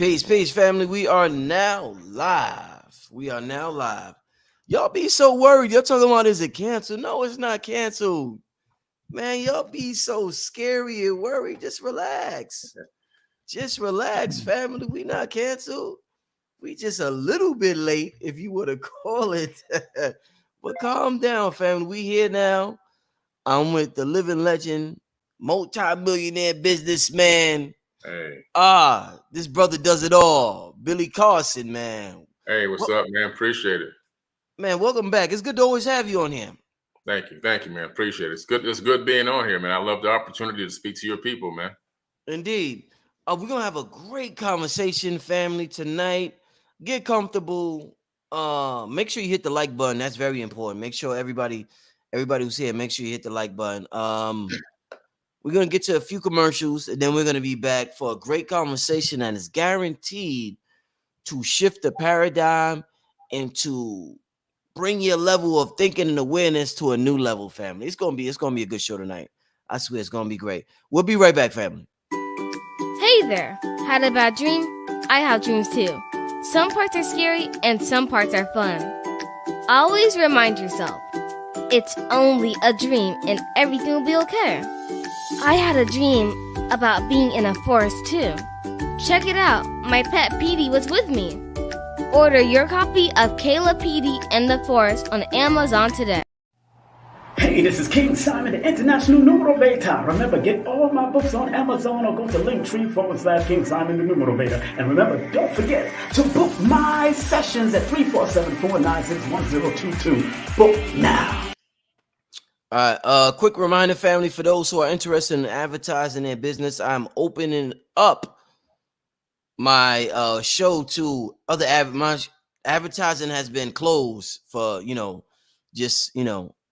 Peace, family. We are now live. Y'all be so worried. Y'all talking about is it canceled? No, it's not canceled. Man, y'all be so scary and worried. Just relax. Just relax, family. We not canceled. We just a little bit late, if you were to call it. But calm down, family. We here now. I'm with the living legend, multi-millionaire businessman. Hey, This brother does it all. Billy Carson, man. hey, what's Well, up, man? Appreciate it. man, welcome back. It's good to always have you on here. Thank you, man. Appreciate it. It's good being on here, man. I love the opportunity to speak to your people, man. Indeed. We're gonna have a great conversation, family, tonight. Get comfortable. Make sure you hit the like button. That's very important. Make sure everybody who's here, make sure you hit the like button. We're gonna get to a few commercials, and then we're gonna be back for a great conversation that is guaranteed to shift the paradigm and to bring your level of thinking and awareness to a new level, family. It's gonna be a good show tonight. I swear it's gonna be great. We'll be right back, family. Hey there! Had a bad dream? I have dreams too. Some parts are scary and some parts are fun. Always remind yourself, it's only a dream and everything will be okay. I had a dream about being in a forest too. Check it out, my pet Petey was with me. Order your copy of Kayla Petey and the Forest on Amazon today. Hey, this is King Simon, the International Numerator. Remember, get all my books on Amazon or go to Linktree/King Simon, the Numerator. And remember, don't forget to book my sessions at 347-496-1022. Book now. All right. Quick reminder, family, for those who are interested in advertising their business, I'm opening up my show to other my advertising has been closed for just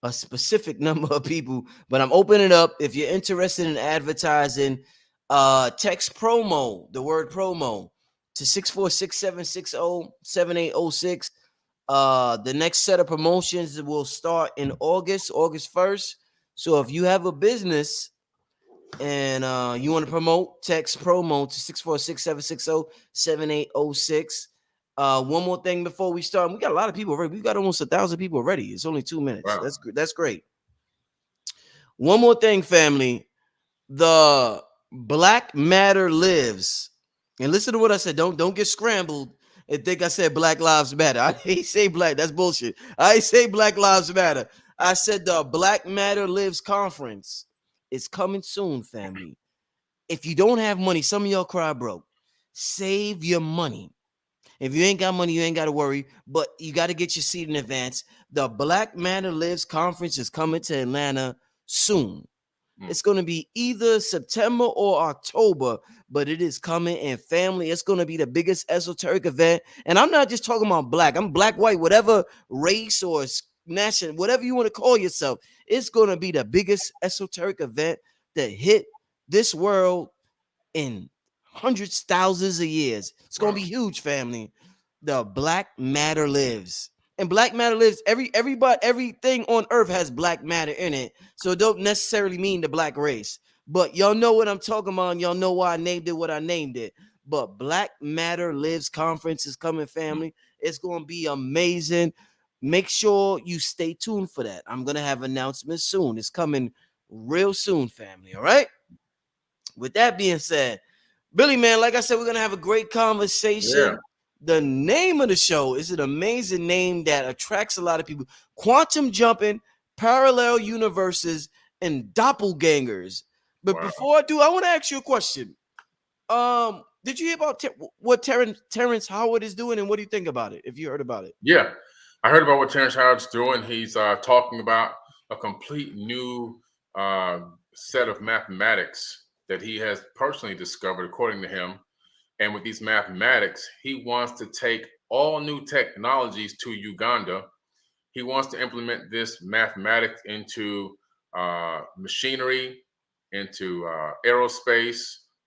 a specific number of people, but I'm opening up. If you're interested in advertising, text promo, the word promo, to 646-760-7806. The next set of promotions will start in August 1st. So if you have a business and you want to promote, text promo to 646-760-7806. One more thing before we start. We got a lot of people already. We got almost 1,000 people already. It's only 2 minutes. Wow. That's great. One more thing, family. The Black Matter lives. And listen to what I said. Don't get scrambled and think I said Black Lives Matter. I ain't say black. That's bullshit. I ain't say Black Lives Matter. I said the Black Matter Lives conference is coming soon, family. If you don't have money, some of y'all cry broke. Save your money. If you ain't got money, you ain't got to worry, but you got to get your seat in advance. The Black Matter Lives conference is coming to Atlanta soon. It's going to be either September or October, but it is coming. And family, it's going to be the biggest esoteric event. And I'm not just talking about black. I'm black, white, whatever race or nation, whatever you want to call yourself. It's going to be the biggest esoteric event that hit this world in hundreds, thousands of years. It's going to be huge, family. The Black Matter lives. And Black Matter lives. Everything on earth has black matter in it. So it don't necessarily mean the black race. But y'all know what I'm talking about. And y'all know why I named it what I named it. But Black Matter Lives conference is coming, family. It's going to be amazing. Make sure you stay tuned for that. I'm going to have announcements soon. It's coming real soon, family. All right? With that being said, Billy, man, like I said, we're going to have a great conversation. Yeah. The name of the show is an amazing name that attracts a lot of people. Quantum jumping, parallel universes, and doppelgangers. But before I do, I want to ask you a question. Did you hear about what Terence Howard is doing, and what do you think about it, if you heard about it? Yeah. I heard about what Terence Howard's doing. He's talking about a complete new set of mathematics that he has personally discovered, according to him. And with these mathematics, he wants to take all new technologies to Uganda. He wants to implement this mathematics into machinery, into aerospace,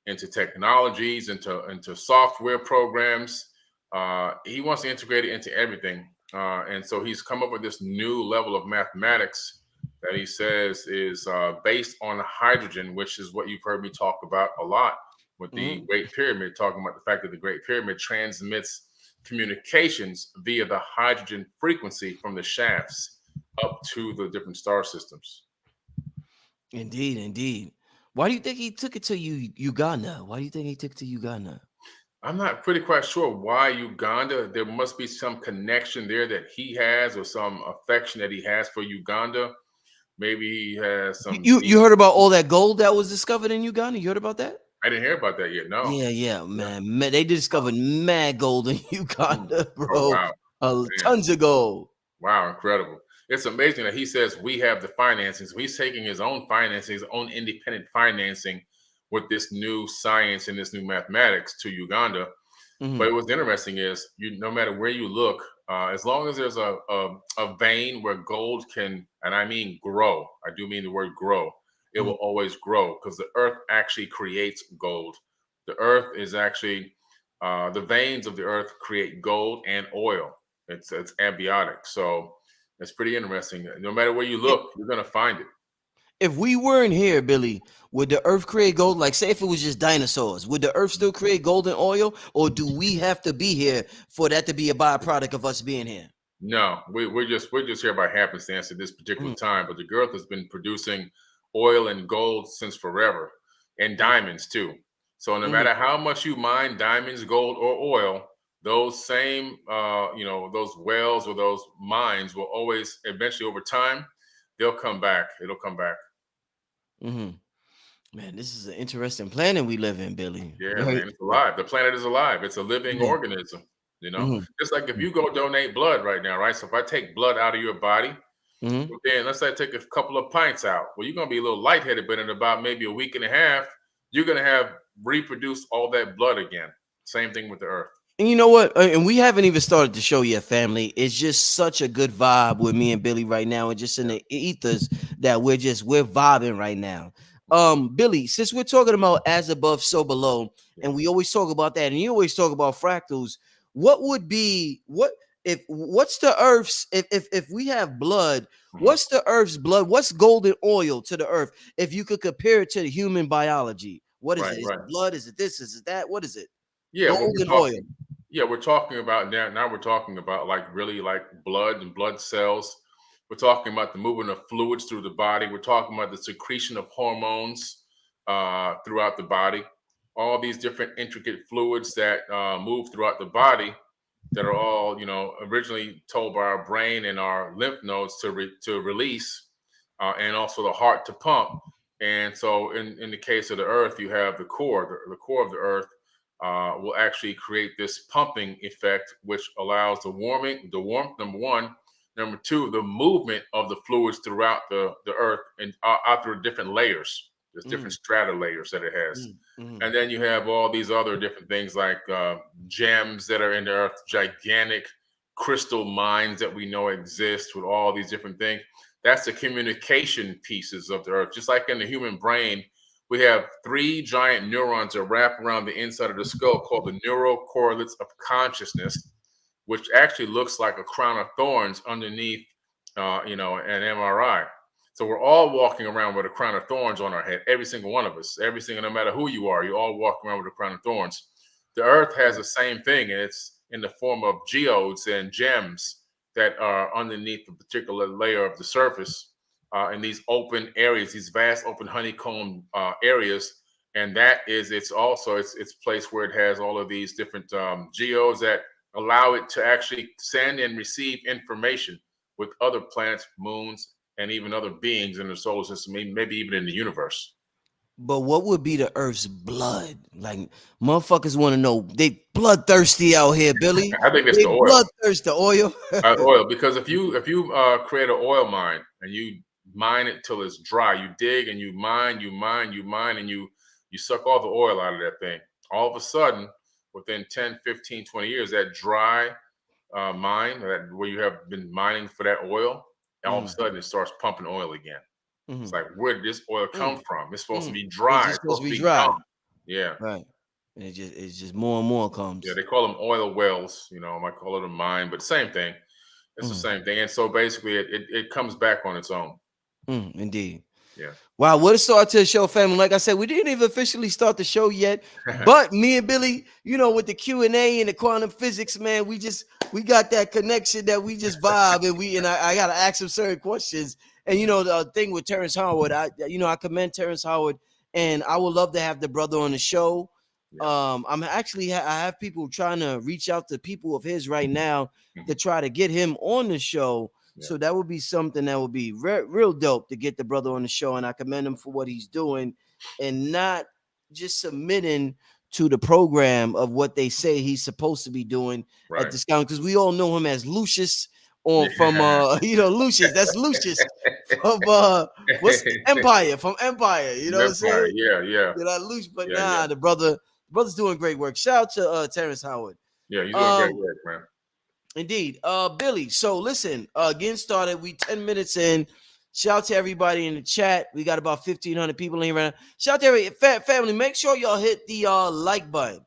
into technologies, into software programs. He wants to integrate it into everything. And so he's come up with this new level of mathematics that he says is based on hydrogen, which is what you've heard me talk about a lot with the Great Pyramid, talking about the fact that the Great Pyramid transmits communications via the hydrogen frequency from the shafts up to the different star systems. Indeed, indeed. Why do you think he took it to Uganda? Why do you think he took it to Uganda? I'm not pretty quite sure why Uganda. There must be some connection there that he has, or some affection that he has for Uganda. Maybe he has some. You heard about all that gold that was discovered in Uganda? You heard about that? I didn't hear about that yet. No. Yeah, man. They discovered mad gold in Uganda, bro. Oh, wow. Tons of gold. Wow, incredible. It's amazing that he says we have the financing. So he's taking his own financing, his own independent financing with this new science and this new mathematics to Uganda. But what's interesting is, no matter where you look, as long as there's a vein where gold can, and I mean grow, I do mean the word grow, it will always grow, because the earth actually creates gold. The earth is actually, the veins of the earth create gold and oil. It's abiotic. So it's pretty interesting. No matter where you look, you're going to find it. If we weren't here, Billy, would the earth create gold? Like, say if it was just dinosaurs, would the earth still create gold and oil? Or do we have to be here for that to be a byproduct of us being here? No, we're just here by happenstance at this particular time. But the earth has been producing oil and gold since forever, and diamonds too. So no matter how much you mine diamonds, gold, or oil, those same, those wells or those mines will always, eventually over time, they'll come back. It'll come back. Man, this is an interesting planet we live in, Billy. Yeah, man, it's alive. The planet is alive. It's a living organism, Just like if you go donate blood right now, right? So if I take blood out of your body, then let's say I take a couple of pints out. Well, you're going to be a little lightheaded, but in about maybe a week and a half, you're going to have reproduced all that blood again. Same thing with the earth. And you know what? And we haven't even started the show yet, family. It's just such a good vibe with me and Billy right now, and just in the ethers that we're vibing right now. Billy, since we're talking about as above, so below, and we always talk about that, and you always talk about fractals, what's the Earth's, if we have blood, what's the Earth's blood? What's golden oil to the Earth? If you could compare it to the human biology, what is it? Is it blood? Is it this? Is it that? What is it? Yeah, golden oil. Yeah, we're talking about now we're talking about really blood and blood cells. We're talking about the movement of fluids through the body. We're talking about the secretion of hormones throughout the body. All these different intricate fluids that move throughout the body, that are all, originally told by our brain and our lymph nodes to release, and also the heart to pump. And so in the case of the earth, you have the core of the earth will actually create this pumping effect, which allows the warmth, number one. Number two, the movement of the fluids throughout the earth and out through different layers. There's different strata layers that it has. And then you have all these other different things like gems that are in the earth, gigantic crystal mines that we know exist with all these different things. That's the communication pieces of the earth. Just like in the human brain, we have 3 giant neurons that wrap around the inside of the skull called the neural correlates of consciousness, which actually looks like a crown of thorns underneath, an MRI. So we're all walking around with a crown of thorns on our head, every single one of us, no matter who you are, you all walk around with a crown of thorns. The earth has the same thing, and it's in the form of geodes and gems that are underneath the particular layer of the surface, in these open areas, these vast open honeycomb areas. And that is, it's place where it has all of these different geodes that allow it to actually send and receive information with other planets, moons, and even other beings in the solar system, maybe even in the universe. But what would be the Earth's blood? Like, motherfuckers want to know. They bloodthirsty out here, Billy. I think it's the oil. Bloodthirst, the oil. Oil, because if you create an oil mine and you mine it till it's dry, you dig and you mine, and you suck all the oil out of that thing. All of a sudden, within 10, 15, 20 years, that dry mine, where you have been mining for that oil, all of a sudden it starts pumping oil again. It's like, where did this oil come from? It's supposed to be dry. It's supposed to be dry. Yeah. Right. And it's just more and more comes. Yeah, they call them oil wells. I might call it a mine, but same thing. It's the same thing. And so basically it comes back on its own. Indeed. Yeah. Wow, what a start to the show, family. Like I said, we didn't even officially start the show yet, but me and Billy, with the Q&A and the quantum physics, man, we got that connection that we just vibe, and I gotta ask him certain questions. And the thing with Terence Howard, I commend Terence Howard, and I would love to have the brother on the show. Yeah. I'm actually I have people trying to reach out to people of his right now to try to get him on the show. Yeah. So that would be something that would be real dope to get the brother on the show, and I commend him for what he's doing and not just submitting to the program of what they say he's supposed to be doing Right. at this time, because we all know him as Lucius from Lucius. That's Lucius from what's Empire from Empire. You know what I'm saying? Yeah. Lucius, but the brother's doing great work. Shout out to Terence Howard. Yeah, he's doing great work, man. Indeed. Billy, so listen, getting started. We 10 minutes in. Shout out to everybody in the chat. We got about 1,500 people in here right now. Shout out to every family. Make sure y'all hit the like button.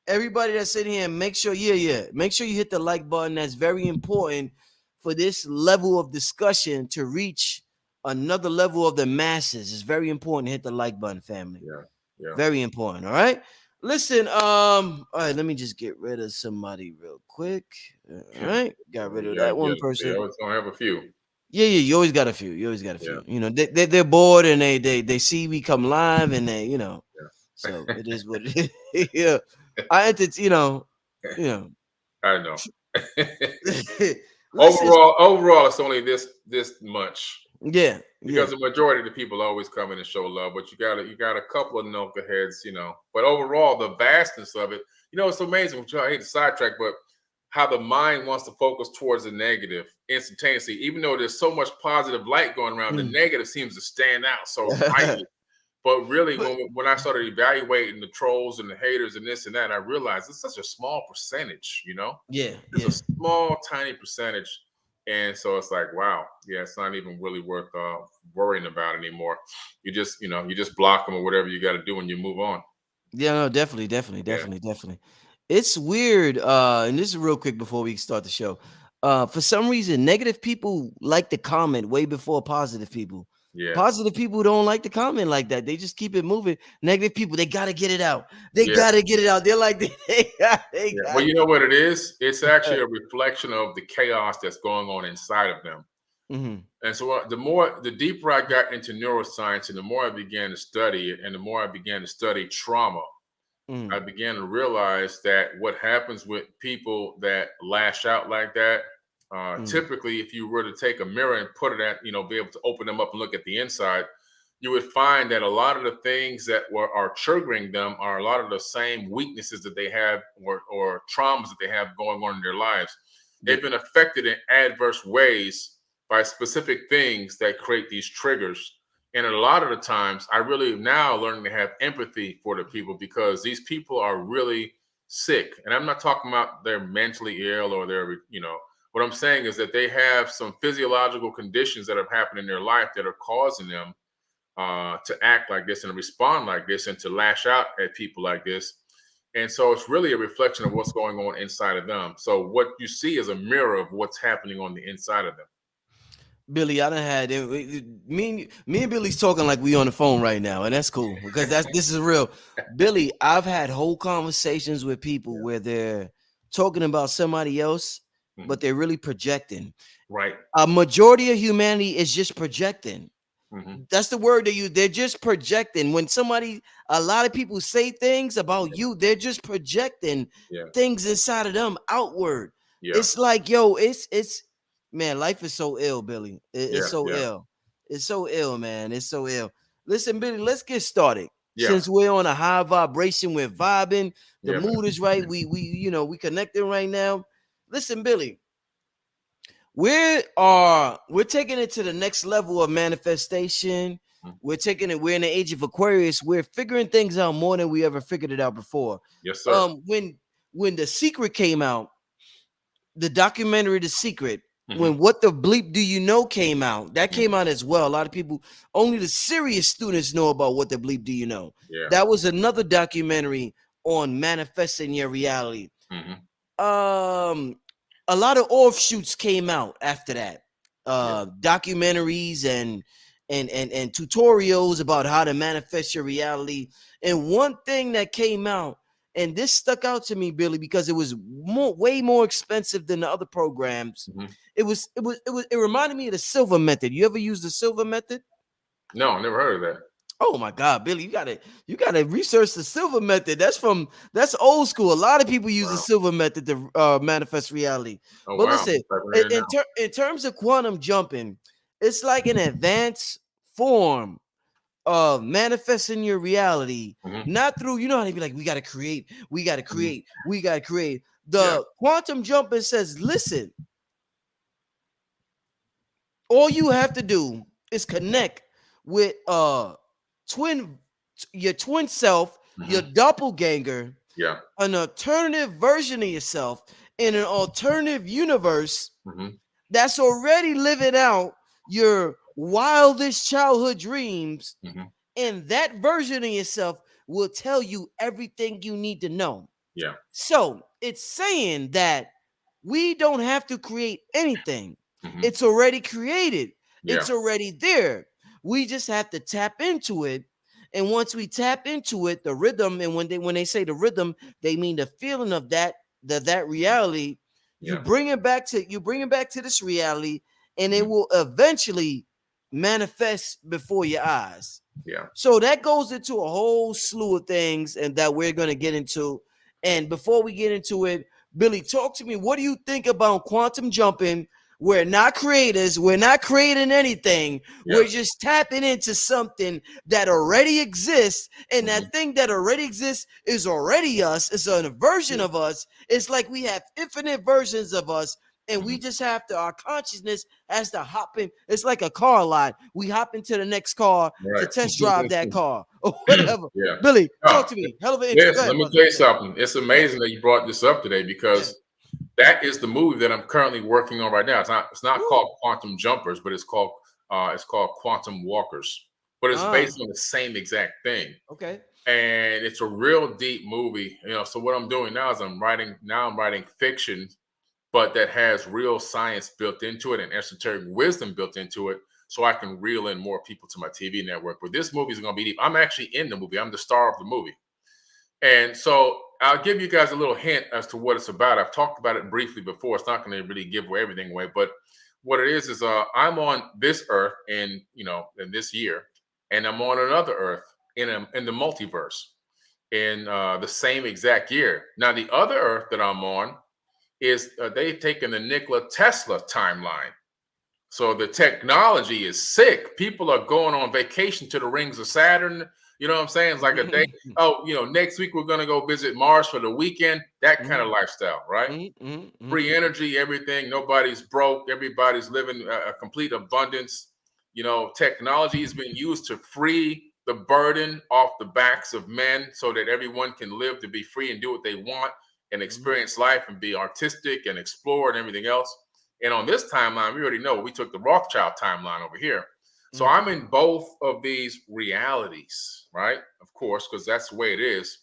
Everybody that's in here, make sure you hit the like button. That's very important for this level of discussion to reach another level of the masses. It's very important to hit the like button, family. Yeah. Very important. All right. Listen, all right, let me just get rid of somebody real quick. All right, got rid of that one person. You always gonna have a few. Yeah, you always got a few. Yeah. They're bored and they see we come live and they, so it is what it is. Yeah. I entered, I know. Overall, it's only this much. Yeah. Because the majority of the people always come in and show love, but you got a couple of knuckleheads, But overall, the vastness of it, it's amazing. I hate to sidetrack, but how the mind wants to focus towards the negative instantaneously, even though there's so much positive light going around, the negative seems to stand out so brightly. But really, when I started evaluating the trolls and the haters and this and that, I realized it's such a small percentage, Yeah. It's a small, tiny percentage. And so it's like, wow, it's not even really worth worrying about anymore. You just block them or whatever you got to do and you move on. Yeah, no, definitely. It's weird. And this is real quick before we start the show. For some reason, negative people like to comment way before positive people. Yeah. Positive people don't like to comment like that. They just keep it moving. Negative people, they gotta get it out. Gotta get it out. They're like, Well, you know what it is? It's actually a reflection of the chaos that's going on inside of them. Mm-hmm. And so the deeper I got into neuroscience and the more I began to study it and the more I began to study trauma, I began to realize that what happens with people that lash out like that, typically, if you were to take a mirror and put it at, be able to open them up and look at the inside, you would find that a lot of the things that are triggering them are a lot of the same weaknesses that they have or traumas that they have going on in their lives. They've been affected in adverse ways by specific things that create these triggers. And a lot of the times, I really now learning to have empathy for the people because these people are really sick. And I'm not talking about they're mentally ill or they're, what I'm saying is that they have some physiological conditions that have happened in their life that are causing them to act like this and respond like this and to lash out at people like this. And so it's really a reflection of what's going on inside of them. So what you see is a mirror of what's happening on the inside of them. Billy, I done had me and Billy's talking like we on the phone right now, and that's cool because this is real. Billy, I've had whole conversations with people where they're talking about somebody else, but they're really projecting. Right. A majority of humanity is just projecting. Mm-hmm. That's the word they use. They're just projecting. When a lot of people say things about you, they're just projecting things inside of them outward. Yeah. It's like, it's man, life is so ill, Billy. It's so ill. It's so ill, man. It's so ill. Listen, Billy, let's get started. Yeah. Since we're on a high vibration, we're vibing. The mood is right. We connecting right now. Listen, Billy, we're taking it to the next level of manifestation. We're in the age of Aquarius. We're figuring things out more than we ever figured it out before. Yes, sir. When The Secret came out, the documentary The Secret, when What the Bleep Do You Know came out, that came out as well. A lot of people, only the serious students know about What the Bleep Do You Know. Yeah. That was another documentary on manifesting your reality. A lot of offshoots came out after that, documentaries and and tutorials about how to manifest your reality. And one thing that came out, and this stuck out to me, Billy, because it was way more expensive than the other programs. Mhm. It reminded me of the Silver Method. You ever use the Silver Method? No, I never heard of that. Oh my God, Billy, you gotta research the Silver Method. That's old school. A lot of people use the Wow. Silver Method to manifest reality. Oh, But wow. listen, I'm hearing it now. in terms of quantum jumping, it's like an advanced form of manifesting your reality, Mhm. not through, you know how they be like, we gotta create. Yeah. The quantum jumping says, listen, all you have to do is connect with your twin self, your Mhm. doppelganger, Yeah. an alternative version of yourself in an alternative universe Mhm. that's already living out your wildest childhood dreams. Mhm. And that version of yourself will tell you everything you need to know. Yeah. So it's saying that we don't have to create anything. Mhm. It's already created. Yeah. It's already there. We just have to tap into it. And once we tap into it, the rhythm, and when they say the rhythm, they mean the feeling of that reality. You Yeah. bring it back to this reality, and it Mhm. will eventually manifest before your eyes. Yeah. So that goes into a whole slew of things, and that we're going to get into. And before we get into it, Billy, talk to me. What do you think about quantum jumping? We're not creators. We're not creating anything. Yeah. We're just tapping into something that already exists. And Mhm. that thing that already exists is already us. It's a version of us. It's like we have infinite versions of us. And we Mhm. just have to, our consciousness has to hop in. It's like a car lot. We hop into the next car to Right. test drive that car or whatever. Yeah. Billy, talk No, to me. Hell of an intro. Go listen, ahead, let me brother. tell you Yeah. something. It's amazing that you brought this up today because that is the movie that I'm currently working on right now. It's not Ooh. called Quantum Jumpers, but it's called Quantum Walkers. But it's based on the same exact thing. Okay. And it's a real deep movie. So what I'm doing now is I'm writing fiction, but that has real science built into it and esoteric wisdom built into it, so I can reel in more people to my TV network. But this movie is going to be deep. I'm actually in the movie. I'm the star of the movie. And so I'll give you guys a little hint as to what it's about. I've talked about it briefly before. It's not going to really give everything away, but what it is I'm on this Earth in this year, and I'm on another Earth in the multiverse in the same exact year. Now the other Earth that I'm on is they've taken the Nikola Tesla timeline. So the technology is sick. People are going on vacation to the rings of Saturn. You know what I'm saying? It's like a day. Oh, next week we're going to go visit Mars for the weekend. That kind of lifestyle, right? Free energy, everything. Nobody's broke. Everybody's living a complete abundance. Technology has been used to free the burden off the backs of men so that everyone can live to be free and do what they want and experience life and be artistic and explore and everything else. And on this timeline, we already know we took the Rothschild timeline over here. So I'm in both of these realities, right? Of course, because that's the way it is.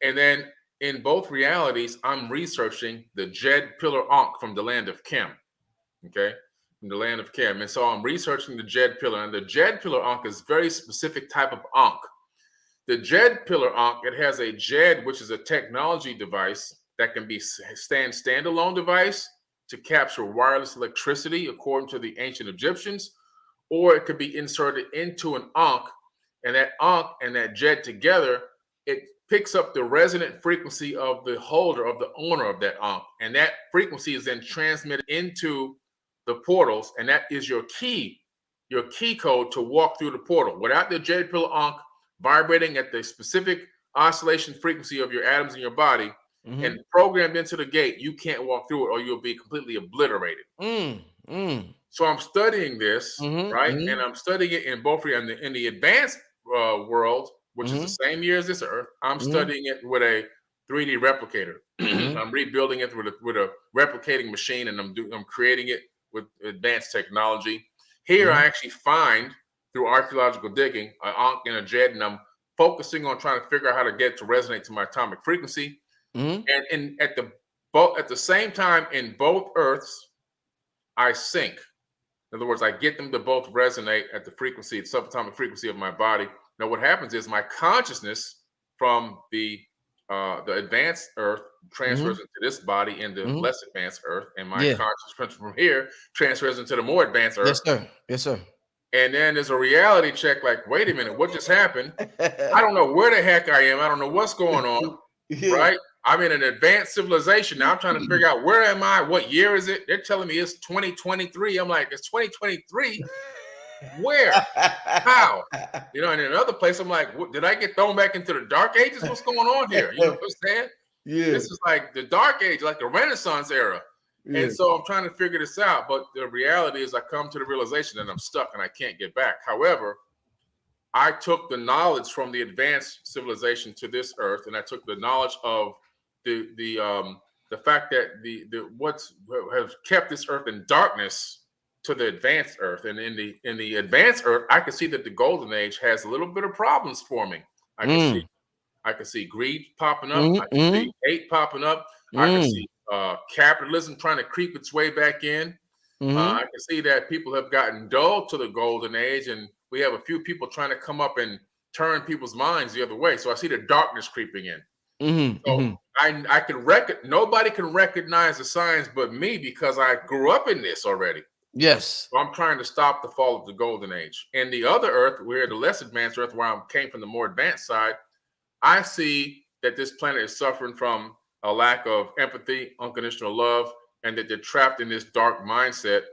And then in both realities, I'm researching the Jed Pillar Ankh from the land of Kim. Okay, from the land of Kim. And so I'm researching the Jed Pillar. And the Jed Pillar Ankh is a very specific type of Ankh. The Jed Pillar Ankh, it has a Jed, which is a technology device that can be standalone device to capture wireless electricity, according to the ancient Egyptians, or it could be inserted into an Ankh, and that Ankh and that Jed together, it picks up the resonant frequency of the holder, of the owner of that Ankh, and that frequency is then transmitted into the portals, and that is your key code to walk through the portal. Without the Jed Pillar Ankh vibrating at the specific oscillation frequency of your atoms in your body and programmed into the gate, you can't walk through it or you'll be completely obliterated. So I'm studying this, right? And I'm studying it in both in the advanced world, which is the same year as this Earth. I'm studying it with a 3D replicator. I'm rebuilding it with a replicating machine, and I'm creating it with advanced technology. Here, I actually find through archaeological digging an Ankh and a Jed, and I'm focusing on trying to figure out how to get it to resonate to my atomic frequency. And at the same time, in both Earths, I sync. In other words, I get them to both resonate at the frequency, subatomic frequency of my body. Now, what happens is my consciousness from the advanced Earth transfers into this body in the less advanced Earth, and my consciousness from here transfers into the more advanced Earth. Yes, sir. Yes, sir. And then there's a reality check. Like, wait a minute, what just happened? I don't know where the heck I am. I don't know what's going on. Right? I'm in an advanced civilization now. I'm trying to figure out, where am I? What year is it? They're telling me it's 2023. I'm like, it's 2023. Where? How? You know, and in another place, I'm like, did I get thrown back into the dark ages? What's going on here? You know what I'm saying? Yeah. This is like the dark age, like the Renaissance era. Yeah. And so I'm trying to figure this out. But the reality is I come to the realization that I'm stuck and I can't get back. However, I took the knowledge from the advanced civilization to this earth, and I took the knowledge of the fact that the what's has kept this earth in darkness to the advanced earth. And in the advanced earth, I can see that the golden age has a little bit of problems forming. I can see greed popping up. I can see hate popping up. I can see capitalism trying to creep its way back in. I can see that people have gotten dull to the golden age, and we have a few people trying to come up and turn people's minds the other way. So I see the darkness creeping in. I can nobody can recognize the signs but me, because I grew up in this already. Yes. So I'm trying to stop the fall of the golden age. In the other earth, we're the less advanced earth, where I came from the more advanced side. I see that this planet is suffering from a lack of empathy, unconditional love, and that they're trapped in this dark mindset.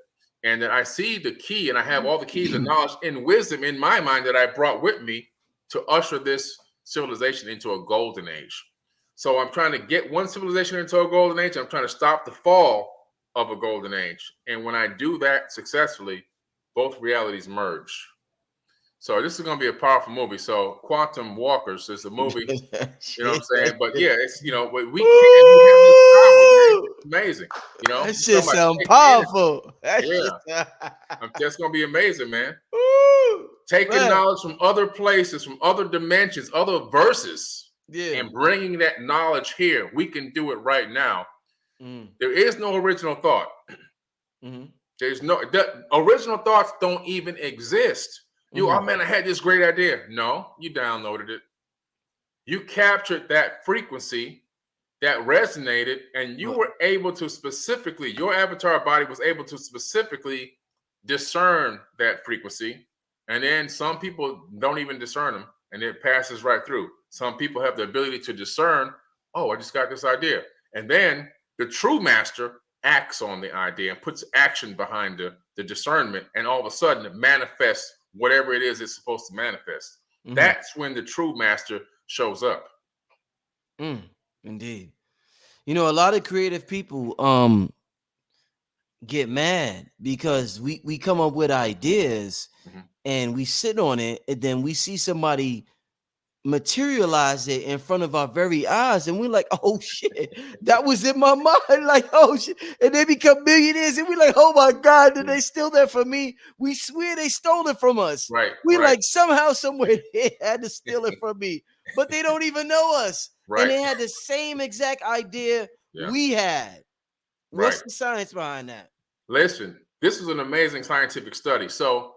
And that I see the key, and I have all the keys and knowledge and wisdom in my mind that I brought with me to usher this civilization into a golden age. So I'm trying to get one civilization into a golden age. I'm trying to stop the fall of a golden age. And when I do that successfully, both realities merge. So this is going to be a powerful movie. So Quantum Walkers is a movie, you know what I'm saying? But yeah, it's, you know, we have this power, it's amazing. You know, that shit sounds powerful. Yeah, that's going to be amazing, man. Taking knowledge from other places, from other dimensions, other verses, and bringing that knowledge here. We can do it right now. There is no original thought. There's no original thoughts don't even exist. Oh man, I had this great idea. No, you downloaded it. You captured that frequency that resonated, and you were able to specifically, your avatar body was able to specifically discern that frequency. And then some people don't even discern them, and it passes right through. Some people have the ability to discern, oh, I just got this idea. And then the true master acts on the idea and puts action behind the discernment, and all of a sudden it manifests whatever it is it's supposed to manifest. That's when the true master shows up. Indeed. You know, a lot of creative people get mad because we come up with ideas and we sit on it, and then we see somebody materialize it in front of our very eyes, and we're like, oh shit, that was in my mind, like, oh shit, and they become millionaires, and we're like, oh my god, did they steal that from me? We swear they stole it from us. Like, somehow, somewhere they had to steal it from me, but they don't even know us. And they had the same exact idea we had. What's the science behind that? Listen, this is an amazing scientific study. So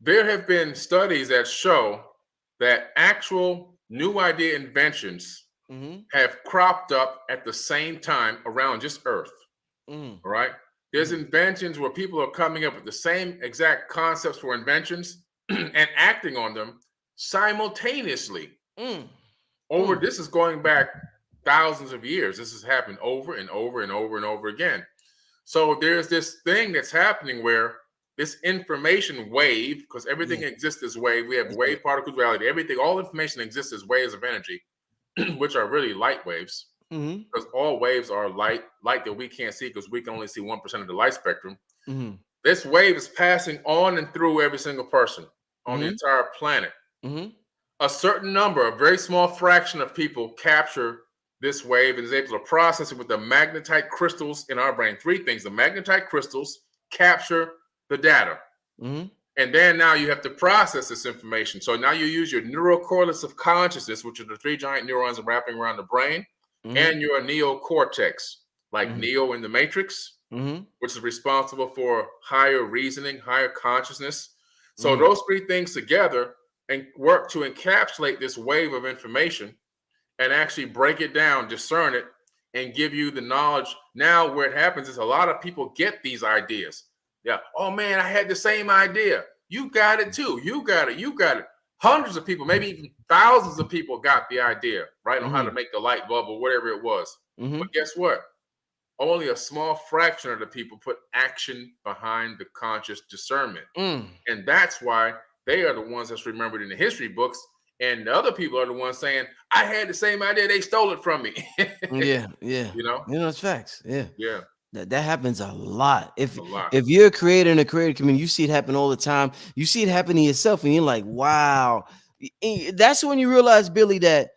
there have been studies that show that actual new idea inventions have cropped up at the same time around just Earth. All right. There's inventions where people are coming up with the same exact concepts for inventions and acting on them simultaneously. This is going back thousands of years. This has happened over and over and over and over again. So there's this thing that's happening where this information wave, because everything exists as wave. We have wave particles, reality, everything, all information exists as waves of energy, which are really light waves. Because all waves are light that we can't see, because we can only see 1% of the light spectrum. This wave is passing on and through every single person on the entire planet. A certain number, a very small fraction of people capture this wave and is able to process it with the magnetite crystals in our brain. Three things: the magnetite crystals capture the data. And then now you have to process this information. So now you use your neural correlates of consciousness, which are the three giant neurons wrapping around the brain, and your neocortex, like Neo in the Matrix. which is responsible for higher reasoning, higher consciousness. So Mm. those three things together and work to encapsulate this wave of information and actually break it down, discern it, and give you the knowledge. Now, where it happens is a lot of people get these ideas. Yeah. Oh man, I had the same idea. You got it too. You got it. You got it. Hundreds of people, maybe even thousands of people got the idea, right? On how to make the light bulb or whatever it was. But guess what? Only a small fraction of the people put action behind the conscious discernment. And that's why they are the ones that's remembered in the history books. And the other people are the ones saying, I had the same idea. They stole it from me. Yeah. It's facts. Yeah. That happens a lot. If A lot. if you're a creator in a creative community, you see it happen all the time. You see it happen to yourself, and you're like, wow. That's when you realize, Billy, that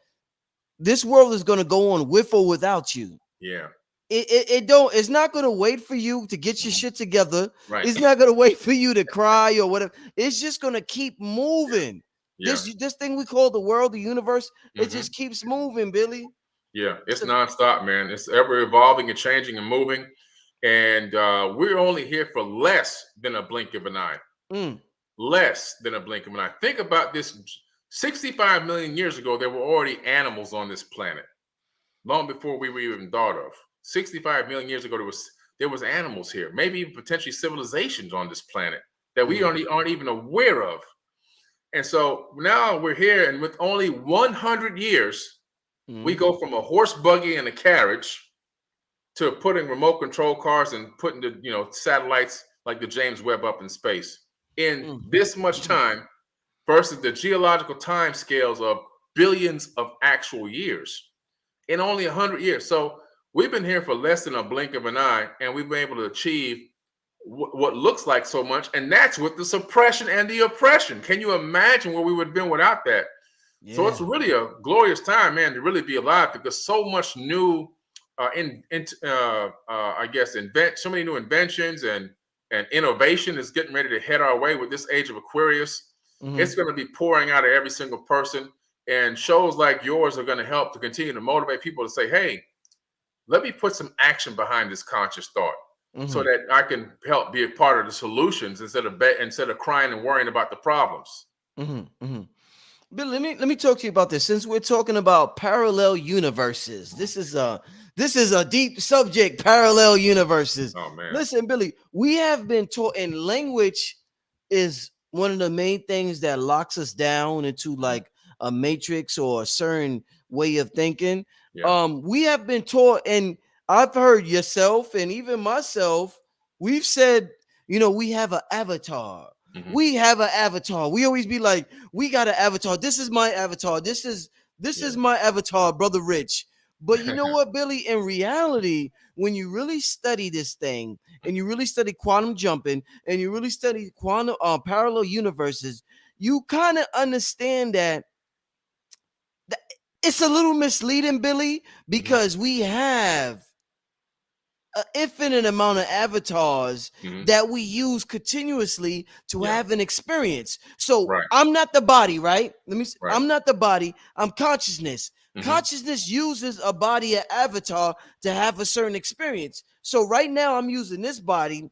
this world is going to go on with or without you. Yeah. It's not going to wait for you to get your shit together. Right. It's not going to wait for you to cry or whatever. It's just going to keep moving. Yeah. This thing we call the world, the universe, it just keeps moving, Billy. Yeah, it's nonstop, man. It's ever evolving and changing and moving. And we're only here for less than a blink of an eye. Less than a blink of an eye. Think about this. 65 million years ago, there were already animals on this planet. Long before we were even thought of. 65 million years ago, there was animals here. Maybe even potentially civilizations on this planet that we aren't even aware of. And so now we're here, and with only 100 years, we go from a horse buggy and a carriage to putting remote control cars and putting the satellites like the James Webb up in space in this much time versus the geological time scales of billions of actual years in only 100 years. So we've been here for less than a blink of an eye, and we've been able to achieve what looks like so much, and that's with the suppression and the oppression. Can you imagine where we would have been without that? Yeah. So it's really a glorious time, man, to really be alive, because so much new, so many new inventions and innovation is getting ready to head our way with this age of Aquarius. It's going to be pouring out of every single person, and shows like yours are going to help to continue to motivate people to say, hey, let me put some action behind this conscious thought. So that I can help be a part of the solutions instead of crying and worrying about the problems. Bill, let me talk to you about this. Since we're talking about parallel universes, this is a deep subject. Parallel universes. Oh man! Listen, Billy, we have been taught, and language is one of the main things that locks us down into like a matrix or a certain way of thinking. Yeah. We have been taught, and I've heard yourself and even myself, we've said, we have an avatar. We have an avatar. We always be like, we got an avatar. This is my avatar. This is my avatar, Brother Rich. But you know what, Billy? In reality, when you really study this thing, and you really study quantum jumping, and you really study quantum parallel universes, you kind of understand that it's a little misleading, Billy, because we have an infinite amount of avatars that we use continuously to have an experience. So I'm not the body, right? I'm not the body. I'm consciousness. Consciousness uses a body, an avatar, to have a certain experience. So right now I'm using this body.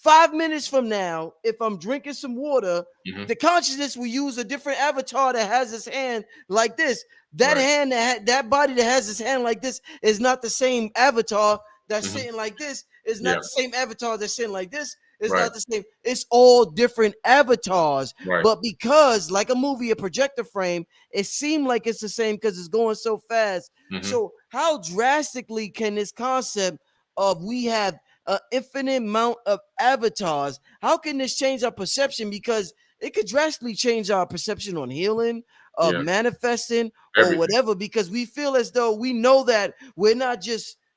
5 minutes from now, if I'm drinking some water, the consciousness will use a different avatar that has his hand like this. That hand, that body that has his hand like this is not the same avatar that's sitting like this. It's not the same avatar that's sitting like this. It's not the same. It's all different avatars. But because, like a movie, a projector frame, it seemed like it's the same because it's going so fast. So how drastically can this concept of we have an infinite amount of avatars, how can this change our perception? Because it could drastically change our perception on healing, manifesting, or whatever, because we feel as though we know that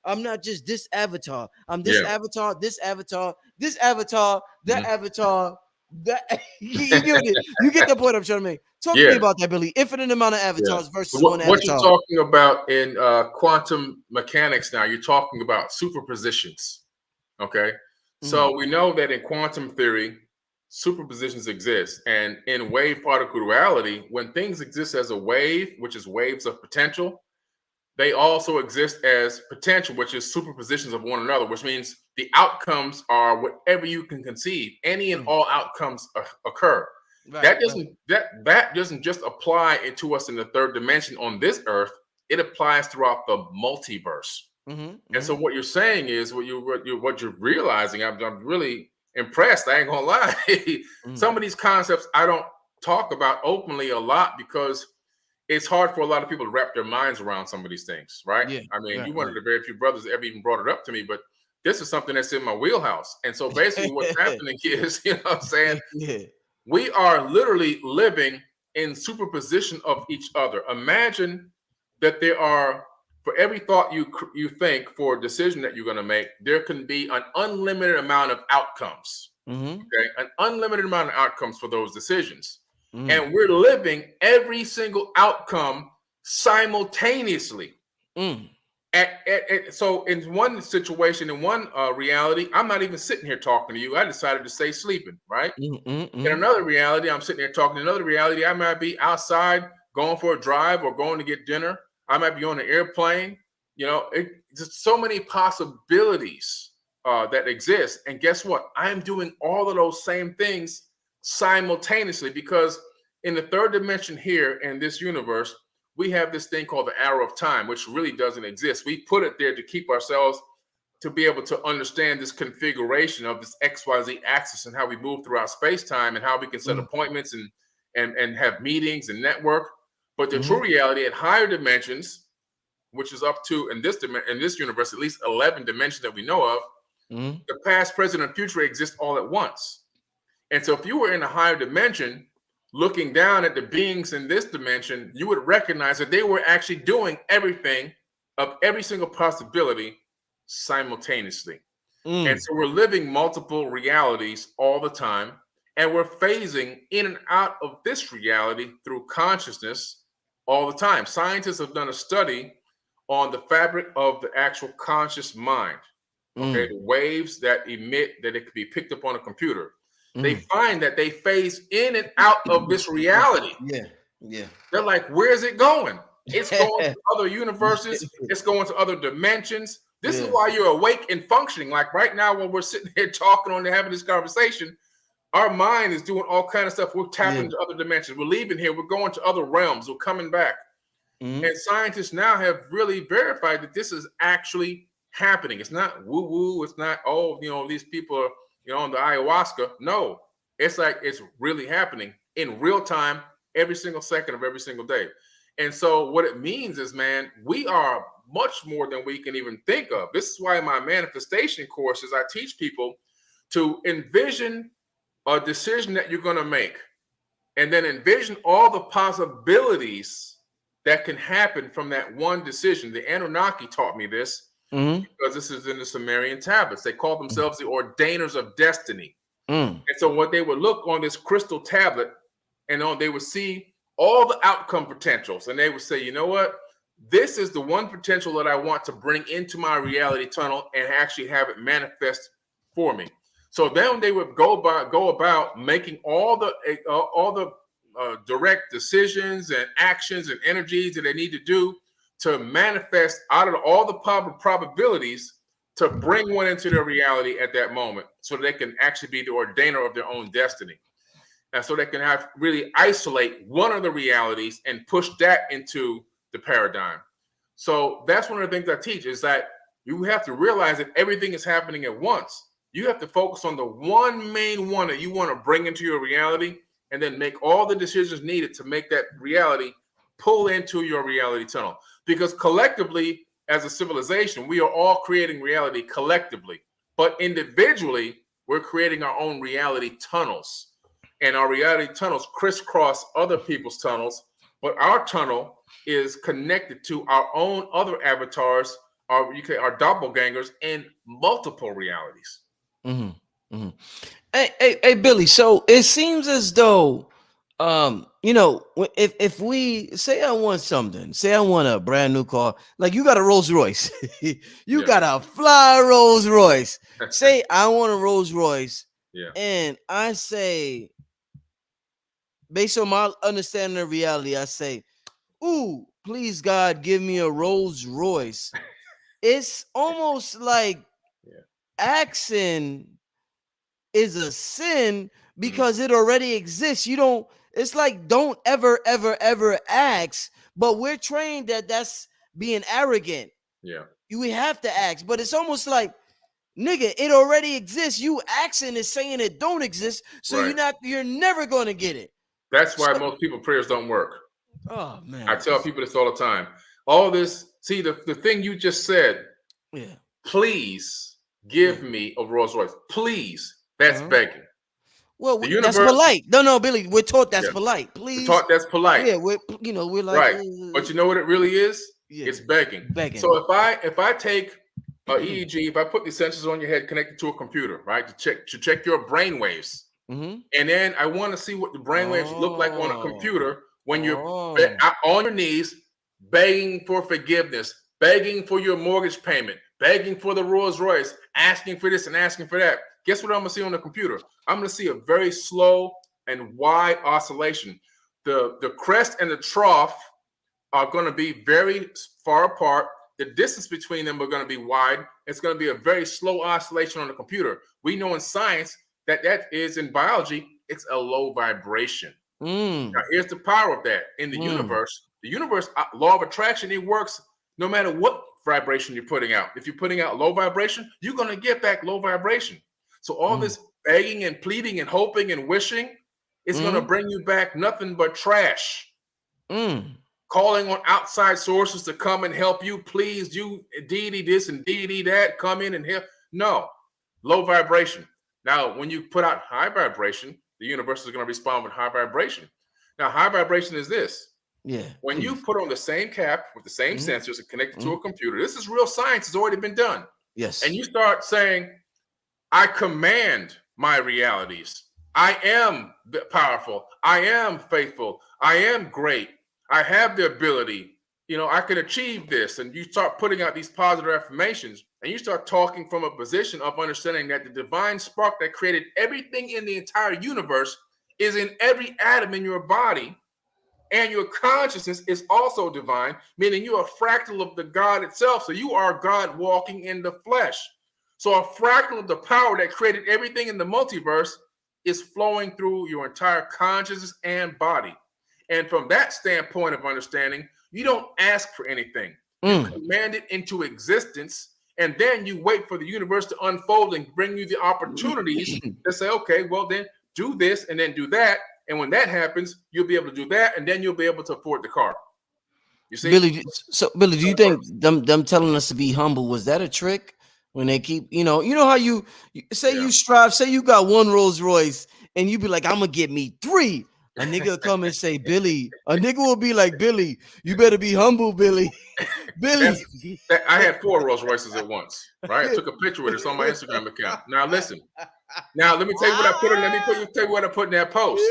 I'm not just this avatar. I'm this avatar, this avatar, this avatar, that avatar. That you get the point I'm trying to make. Talk to me about that, Billy. Infinite amount of avatars versus one avatar. What you're talking about in quantum mechanics now, you're talking about superpositions. Okay. So we know that in quantum theory, superpositions exist. And in wave particle duality, when things exist as a wave, which is waves of potential, they also exist as potential, which is superpositions of one another, which means the outcomes are whatever you can conceive. Any and all outcomes occur. Right. That doesn't just apply to us in the third dimension on this earth. It applies throughout the multiverse. And so what you're saying is what you're realizing. I'm really impressed. I ain't gonna lie. Some of these concepts I don't talk about openly a lot because it's hard for a lot of people to wrap their minds around some of these things, right? Yeah, I mean, right, you're one right. of the very few brothers that ever even brought it up to me, but this is something that's in my wheelhouse. And so basically what's happening is, you know what I'm saying? Yeah. We are literally living in superposition of each other. Imagine that there are, for every thought you think for a decision that you're going to make, there can be an unlimited amount of outcomes. Okay, an unlimited amount of outcomes for those decisions. And we're living every single outcome simultaneously. So in one situation, in one reality, I'm not even sitting here talking to you. I decided to stay sleeping, right? In another reality, I'm sitting here talking. In another reality, I might be outside going for a drive or going to get dinner. I might be on an airplane. You know, there's so many possibilities that exist. And guess what? I'm doing all of those same things simultaneously, because in the third dimension here in this universe, we have this thing called the arrow of time, which really doesn't exist. We put it there to keep ourselves to be able to understand this configuration of this XYZ axis and how we move throughout space-time and how we can set appointments and have meetings and network. But the true reality at higher dimensions, which is up to in this universe, at least 11 dimensions that we know of, the past, present, and future exist all at once. And so if you were in a higher dimension, looking down at the beings in this dimension, you would recognize that they were actually doing everything of every single possibility simultaneously. And so we're living multiple realities all the time, and we're phasing in and out of this reality through consciousness all the time. Scientists have done a study on the fabric of the actual conscious mind. Okay, the waves that emit, that it could be picked up on a computer. They find that they phase in and out of this reality. Yeah. They're like, where's it going? It's going to other universes. It's going to other dimensions. This is why you're awake and functioning. Like right now, when we're sitting here talking on and having this conversation, our mind is doing all kind of stuff. We're tapping into other dimensions. We're leaving here. We're going to other realms. We're coming back. And scientists now have really verified that this is actually happening. It's not woo-woo. It's not, oh, you know, these people are, you know, on the ayahuasca. No, it's like it's really happening in real time, every single second of every single day. And so what it means is, man, we are much more than we can even think of. This is why in my manifestation courses, I teach people to envision a decision that you're going to make, and then envision all the possibilities that can happen from that one decision. The Anunnaki taught me this because this is in the Sumerian tablets. They call themselves the ordainers of destiny. And so what they would look on this crystal tablet, and they would see all the outcome potentials, and they would say, you know what? This is the one potential that I want to bring into my reality tunnel and actually have it manifest for me. So then they would go about making all the direct decisions and actions and energies that they need to do to manifest out of all the probabilities to bring one into their reality at that moment, so they can actually be the ordainer of their own destiny. And so they can have really isolate one of the realities and push that into the paradigm. So that's one of the things I teach, is that you have to realize that everything is happening at once. You have to focus on the one main one that you want to bring into your reality, and then make all the decisions needed to make that reality pull into your reality tunnel. Because collectively, as a civilization, we are all creating reality collectively. But individually, we're creating our own reality tunnels. And our reality tunnels crisscross other people's tunnels. But our tunnel is connected to our own other avatars, our doppelgangers, in multiple realities. Hey, Billy. So it seems as though, you know, if we say I want something, say I want a brand new car, like you got a Rolls Royce, you got a fly Rolls Royce. Say I want a Rolls Royce, and I say, based on my understanding of reality, I say, ooh, please God, give me a Rolls Royce. It's almost like asking is a sin because it already exists. You don't, it's like don't ever ask, but we're trained that that's being arrogant. Yeah. You have to ask, but it's almost like, nigga, it already exists. You asking is saying it don't exist, so you're never gonna get it. That's why most people prayers don't work. Oh man. I tell people this all the time. All this, see the thing you just said, please give me a Rolls Royce. Please. That's begging. Well, that's polite. No, Billy, we're taught that's polite. Please. We're taught that's polite. Yeah, we're like right. But you know what it really is? It's begging. So if I take a EEG, if I put the sensors on your head connected to a computer, right, to check your brain waves, and then I want to see what the brain waves look like on a computer when you're on your knees, begging for forgiveness, begging for your mortgage payment, begging for the Rolls Royce, asking for this and asking for that. Guess what I'm gonna see on the computer? I'm gonna see a very slow and wide oscillation. The crest and the trough are going to be very far apart. The distance between them are going to be wide. It's going to be a very slow oscillation on the computer. We know in science that is in biology, it's a low vibration. Now, here's the power of that. In the universe, law of attraction, it works no matter what vibration you're putting out. If you're putting out low vibration, you're going to get back low vibration. So all this begging and pleading and hoping and wishing is going to bring you back nothing but trash. Calling on outside sources to come and help you. Please do deity this and deity that. Come in and help. No, low vibration. Now, when you put out high vibration, the universe is going to respond with high vibration. Now, high vibration is this. When you put on the same cap with the same sensors and connect it to a computer, this is real science. It's already been done. Yes. And you start saying, I command my realities. I am powerful. I am faithful. I am great. I have the ability, I can achieve this. And you start putting out these positive affirmations and you start talking from a position of understanding that the divine spark that created everything in the entire universe is in every atom in your body. And your consciousness is also divine, meaning you're a fractal of the God itself. So you are God walking in the flesh. So a fractal of the power that created everything in the multiverse is flowing through your entire consciousness and body. And from that standpoint of understanding, you don't ask for anything. You command it into existence, and then you wait for the universe to unfold and bring you the opportunities to say, okay, well, then do this and then do that. And when that happens, you'll be able to do that, and then you'll be able to afford the car. You see? Billy, do you think them telling us to be humble, was that a trick? When they keep, you know how you say you strive, say you got one Rolls Royce, and you be like, I'm gonna get me 3. A nigga will come and say, Billy. A nigga will be like, Billy, you better be humble, Billy. Billy. I had 4 Rolls Royces at once, right? I took a picture with it. It's on my Instagram account. Now listen. Now let me tell you what I put in. Let me tell you what I put in that post.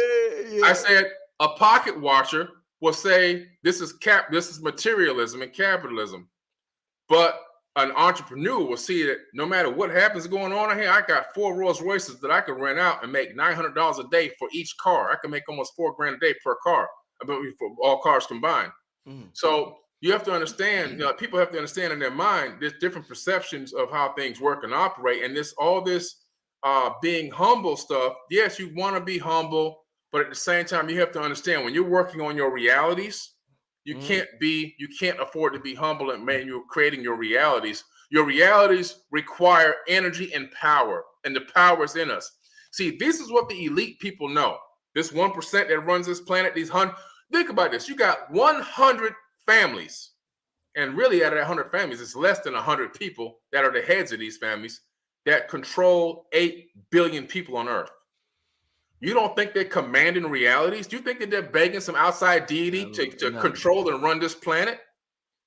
I said a pocket watcher will say this is materialism and capitalism, but an entrepreneur will see that no matter what happens going on here, I got 4 Rolls Royces that I can rent out and make $900 a day for each car. I can make almost $4,000 a day per car, for all cars combined. So you have to understand, people have to understand in their mind, there's different perceptions of how things work and operate. And all this being humble stuff, yes, you want to be humble, but at the same time, you have to understand when you're working on your realities, you can't afford to be humble and you're creating your realities. Your realities require energy and power, and the power is in us. See, this is what the elite people know. This 1% that runs this planet, think about this. You got 100 families, and really out of that 100 families, it's less than 100 people that are the heads of these families that control 8 billion people on Earth. You don't think they're commanding realities? Do you think that they're begging some outside deity to control and run this planet?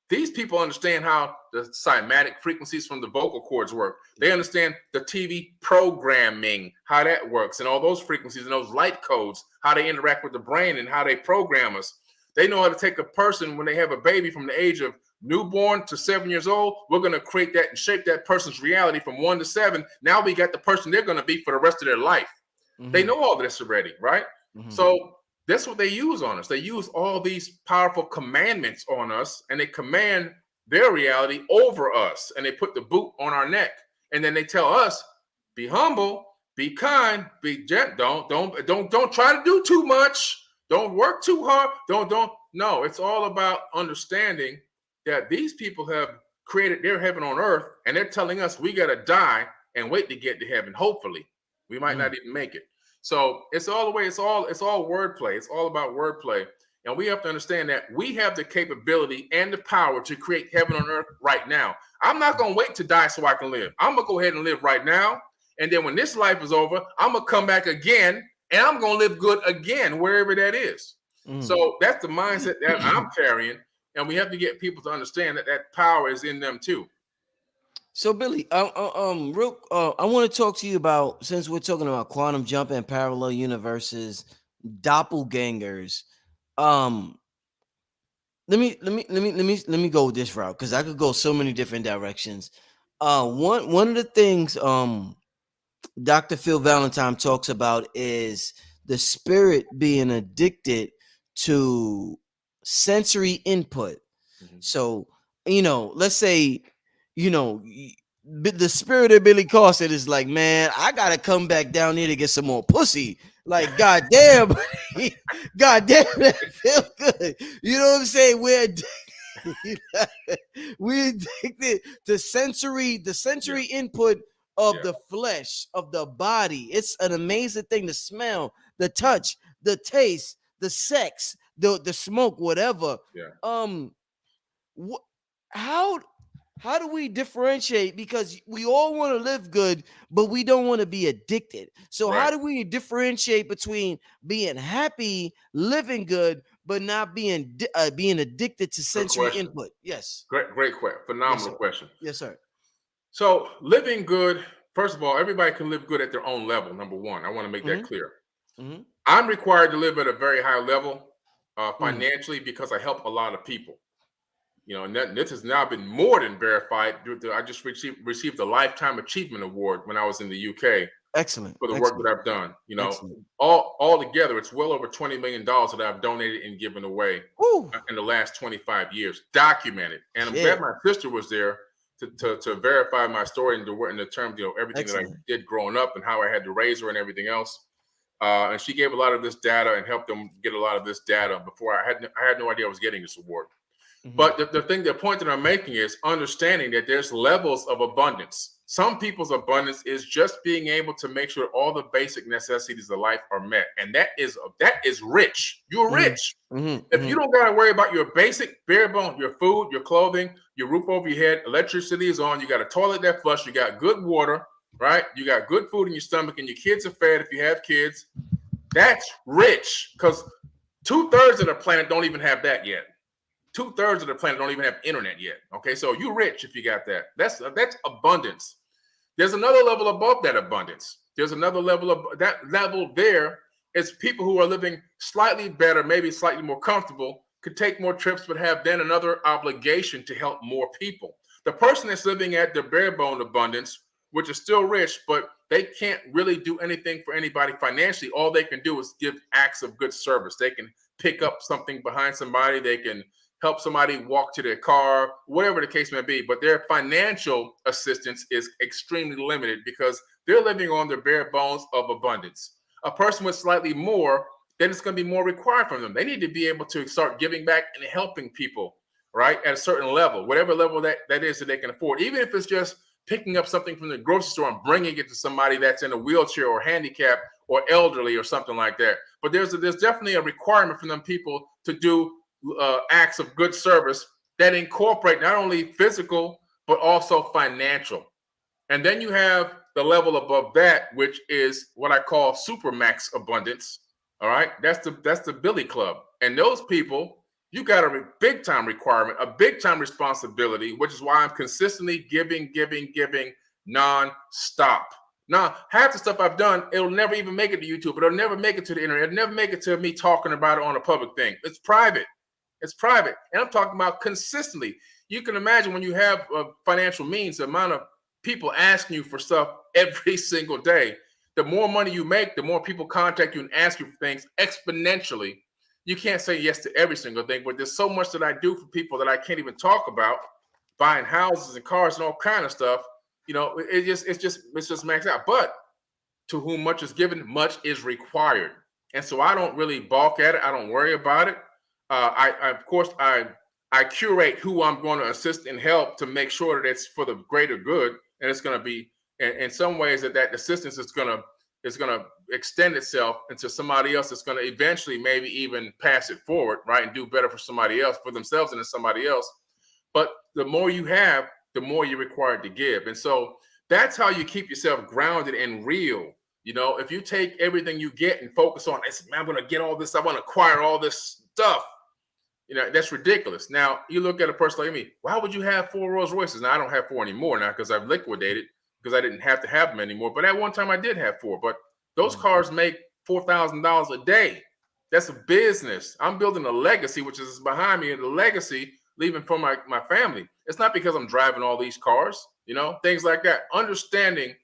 These people understand how the cymatic frequencies from the vocal cords work. They understand the TV programming, how that works, and all those frequencies and those light codes, how they interact with the brain and how they program us. They know how to take a person when they have a baby from the age of newborn to 7 years old. We're going to create that and shape that person's reality from 1 to 7. Now we got the person they're going to be for the rest of their life. They know all this already, right? So That's what they use on us. They use all these powerful commandments on us, and they command their reality over us, and they put the boot on our neck, and then they tell us, be humble, be kind, be gentle, don't try to do too much, don't work too hard, don't. No, it's all about understanding that these people have created their heaven on earth, and they're telling us we got to die and wait to get to heaven. Hopefully we might not even make it. So it's all the way, it's all wordplay. It's all about wordplay. And we have to understand that we have the capability and the power to create heaven on earth right now. I'm not going to wait to die so I can live. I'm going to go ahead and live right now. And then when this life is over, I'm going to come back again, and I'm going to live good again, wherever that is. So that's the mindset that I'm carrying. And we have to get people to understand that that power is in them too. So Billy, I want to talk to you about, since we're talking about quantum jump and parallel universes, doppelgangers. Let me go this route, because I could go so many different directions. One of the things Dr. Phil Valentine talks about is the spirit being addicted to sensory input. So, let's say, the spirit of Billy Carson is like, man, I gotta come back down here to get some more pussy. Like, goddamn, that feels good. You know what I'm saying? We're addicted to the sensory input of the flesh, of the body. It's an amazing thing. The smell, the touch, the taste, the sex, the smoke, whatever. How do we differentiate? Because we all want to live good, but we don't want to be addicted. So how do we differentiate between being happy, living good, but not being addicted to sensory input? Yes. Great question. Phenomenal question. Yes, sir. So living good, first of all, everybody can live good at their own level. Number one, I want to make that clear. I'm required to live at a very high level financially because I help a lot of people. And this has now been more than verified. I just received a Lifetime Achievement Award when I was in the UK. Excellent. For the work that I've done. All together, it's well over $20 million that I've donated and given away in the last 25 years, documented. And I'm glad my sister was there to verify my story in the terms of everything that I did growing up and how I had to raise her and everything else. And she gave a lot of this data and helped them get a lot of this data before I had no idea I was getting this award. But the point that I'm making is understanding that there's levels of abundance. Some people's abundance is just being able to make sure all the basic necessities of life are met. And that is rich. You're rich. If you don't got to worry about your basic bare bones, your food, your clothing, your roof over your head, electricity is on, you got a toilet that flush, you got good water, right? You got good food in your stomach, and your kids are fed if you have kids. That's rich, because 2/3 of the planet don't even have that yet. 2/3 of the planet don't even have internet yet. Okay, so you're rich if you got that. That's abundance. There's another level above that abundance. There's another level of that level. There is people who are living slightly better, maybe slightly more comfortable, could take more trips, but have then another obligation to help more people. The person that's living at the bare bone abundance, which is still rich, but they can't really do anything for anybody financially. All they can do is give acts of good service. They can pick up something behind somebody. They can help somebody walk to their car, whatever the case may be. But their financial assistance is extremely limited because they're living on their bare bones of abundance. A person with slightly more, then it's going to be more required from them. They need to be able to start giving back and helping people, right, at a certain level, whatever level that is that they can afford. Even if it's just picking up something from the grocery store and bringing it to somebody that's in a wheelchair or handicapped or elderly or something like that. But there's definitely a requirement from them people to do acts of good service that incorporate not only physical, but also financial. And then you have the level above that, which is what I call supermax abundance. All right. That's the Billy Club. And those people, you got a big time requirement, a big time responsibility, which is why I'm consistently giving non-stop. Now, half the stuff I've done, it'll never even make it to YouTube. It'll never make it to the internet. It'll never make it to me talking about it on a public thing. It's private. It's private. And I'm talking about consistently. You can imagine when you have financial means, the amount of people asking you for stuff every single day. The more money you make, the more people contact you and ask you for things exponentially. you can't say yes to every single thing, but there's so much that I do for people that I can't even talk about, buying houses and cars and all kind of stuff. It's just maxed out. But to whom much is given, much is required. And so I don't really balk at it. I don't worry about it. Of course, I curate who I'm going to assist and help to make sure that it's for the greater good, and it's going to be in some ways that assistance is going to extend itself into somebody else that's going to eventually maybe even pass it forward, right, and do better for somebody else, for themselves and to somebody else. But the more you have, the more you're required to give. And so that's how you keep yourself grounded and real. If you take everything you get and focus on, I'm going to get all this, I want to acquire all this stuff, that's ridiculous. Now, you look at a person like me, why would you have 4 Rolls Royces? Now, I don't have 4 anymore now because I've liquidated, because I didn't have to have them anymore. But at one time I did have 4. But those cars make $4,000 a day. That's a business. I'm building a legacy, which is behind me, and the legacy leaving for my family. It's not because I'm driving all these cars, things like that. Understanding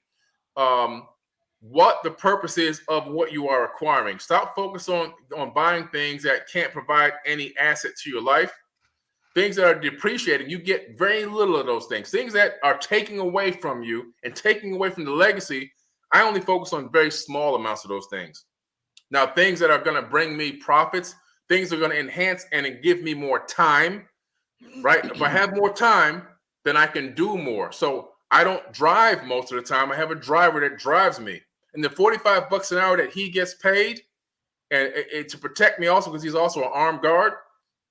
what the purpose is of what you are acquiring. Stop focusing on buying things that can't provide any asset to your life. Things that are depreciating, you get very little of those things. Things that are taking away from you and taking away from the legacy, I only focus on very small amounts of those things. Now, things that are going to bring me profits, things that are going to enhance and give me more time, right? If I have more time, then I can do more. So I don't drive most of the time. I have a driver that drives me. And the $45 an hour that he gets paid, and to protect me also, because he's also an armed guard,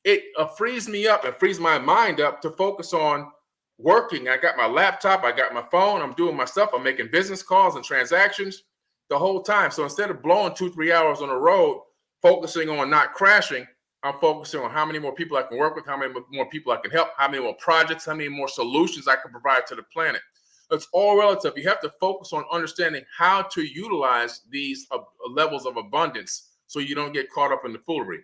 it frees me up and frees my mind up to focus on working. I got my laptop, I got my phone, I'm doing my stuff, I'm making business calls and transactions the whole time. So instead of blowing 2-3 hours on the road, focusing on not crashing, I'm focusing on how many more people I can work with, how many more people I can help, how many more projects, how many more solutions I can provide to the planet. It's all relative. You have to focus on understanding how to utilize these levels of abundance so you don't get caught up in the foolery.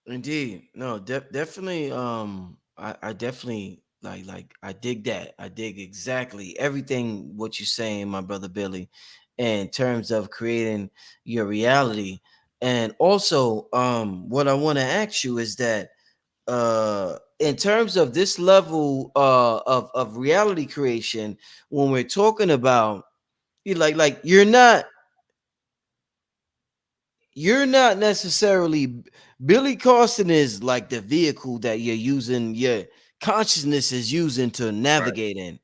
Indeed. No, definitely. I definitely like I dig that. I dig exactly everything what you're saying, my brother Billy, in terms of creating your reality. And also, what I want to ask you is that in terms of this level of reality creation, when we're talking about like you're not necessarily, Billy Carson is like the vehicle that you're using, your consciousness is using to navigate in.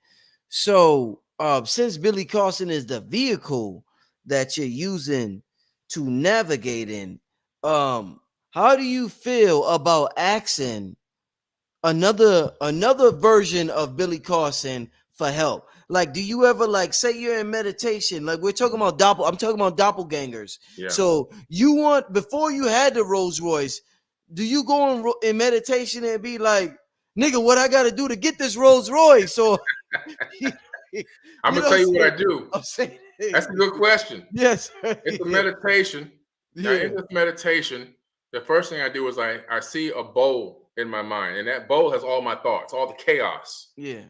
So since Billy Carson is the vehicle that you're using to navigate in, how do you feel about asking another version of Billy Carson for help? Like, do you ever, like, say you're in meditation, like we're talking about I'm talking about doppelgangers. Yeah. So you want, before you had the Rolls Royce, do you go in meditation and be like, nigga, what I got to do to get this Rolls Royce? So I'm gonna tell you what I do. I'm saying, that's a good question. Yes, it's a meditation. Now, in this meditation, the first thing I do is I see a bowl in my mind, and that bowl has all my thoughts, all the chaos. Yeah.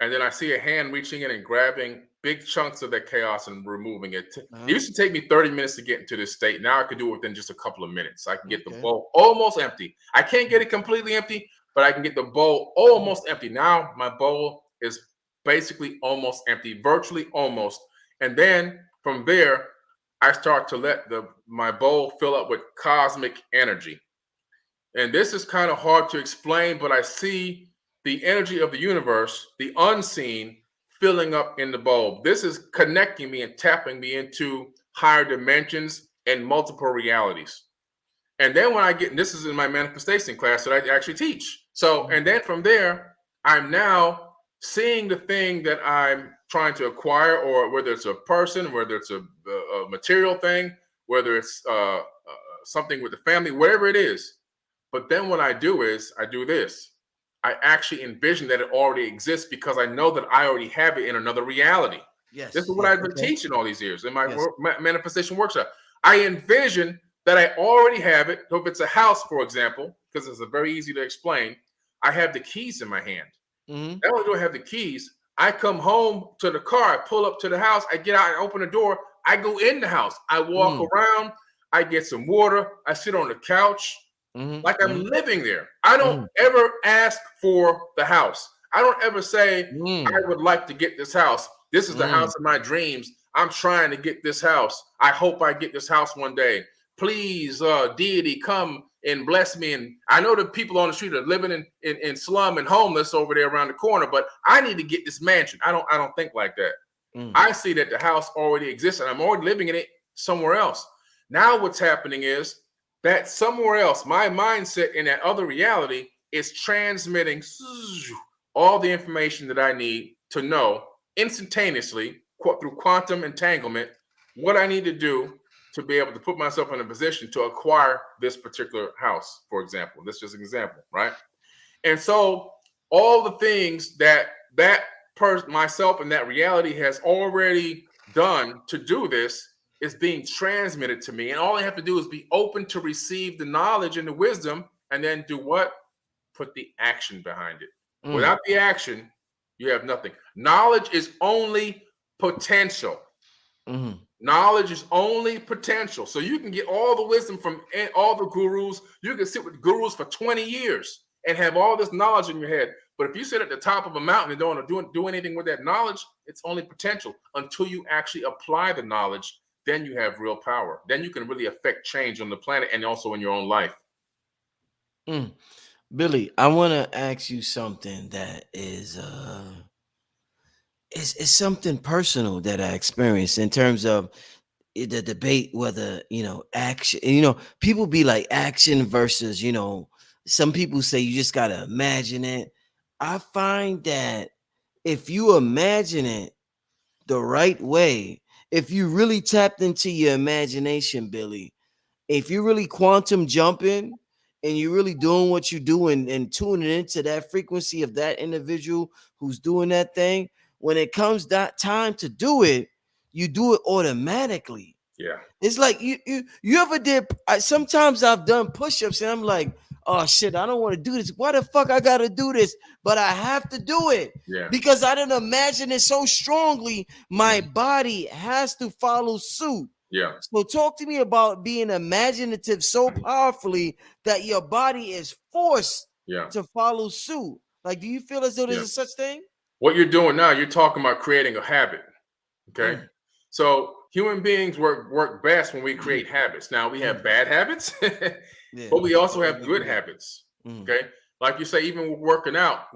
And then I see a hand reaching in and grabbing big chunks of that chaos and removing it. It used to take me 30 minutes to get into this state. Now I can do it within just a couple of minutes. I can get the bowl almost empty. I can't get it completely empty, but I can get the bowl almost empty. Now my bowl is basically almost empty, virtually almost. And then from there, I start to let my bowl fill up with cosmic energy. And this is kind of hard to explain, but I see the energy of the universe, the unseen, filling up in the bowl. This is connecting me and tapping me into higher dimensions and multiple realities. And then when I get, and this is in my manifestation class that I actually teach. So, and then from there, I'm now seeing the thing that I'm trying to acquire, or whether it's a person, whether it's a material thing, whether it's something with the family, whatever it is. But then what I do is I do this. I actually envision that it already exists because I know that I already have it in another reality. Yes. This is what I've been teaching all these years in my manifestation workshop. I envision that I already have it. So if it's a house, for example, because it's very easy to explain, I have the keys in my hand. Not only do I have the keys, I come home to the car, I pull up to the house, I get out, I open the door, I go in the house, I walk around, I get some water. I sit on the couch like I'm living there. I don't ever ask for the house. I don't ever say, I would like to get this house. This is the house of my dreams. I'm trying to get this house. I hope I get this house one day. Please, deity, come and bless me. And I know the people on the street are living in slum and homeless over there around the corner, but I need to get this mansion. I don't think like that. I see that the house already exists and I'm already living in it somewhere else. Now what's happening is that somewhere else, my mindset in that other reality is transmitting all the information that I need to know instantaneously through quantum entanglement what I need to do to be able to put myself in a position to acquire this particular house, for example. This is just an example, right? And so all the things that person, myself, and that reality has already done to do this is being transmitted to me. And all I have to do is be open to receive the knowledge and the wisdom and then do what? Put the action behind it. Without the action, you have nothing. Knowledge is only potential. Knowledge is only potential. So you can get all the wisdom from all the gurus. You can sit with gurus for 20 years and have all this knowledge in your head. But if you sit at the top of a mountain and don't want to do anything with that knowledge, it's only potential until you actually apply the knowledge. Then you have real power. Then you can really affect change on the planet and also in your own life. Billy, I want to ask you something that is something personal that I experienced in terms of the debate whether, action, people be like action versus, some people say you just got to imagine it. I find that if you imagine it the right way, if you really tapped into your imagination, Billy, if you really quantum jumping and you're really doing what you do and tuning into that frequency of that individual who's doing that thing, when it comes that time to do it, you do it automatically. Yeah. It's like you ever did, sometimes I've done push-ups and I'm like, oh shit, I don't want to do this. Why the fuck I gotta do this? But I have to do it because I didn't imagine it so strongly. My body has to follow suit. Yeah. So talk to me about being imaginative so powerfully that your body is forced to follow suit. Like, do you feel as though there's a such thing? What you're doing now, you're talking about creating a habit. Okay. So human beings work best when we create habits. Now we have bad habits, but we also have good habits. Okay. Like you say, even working out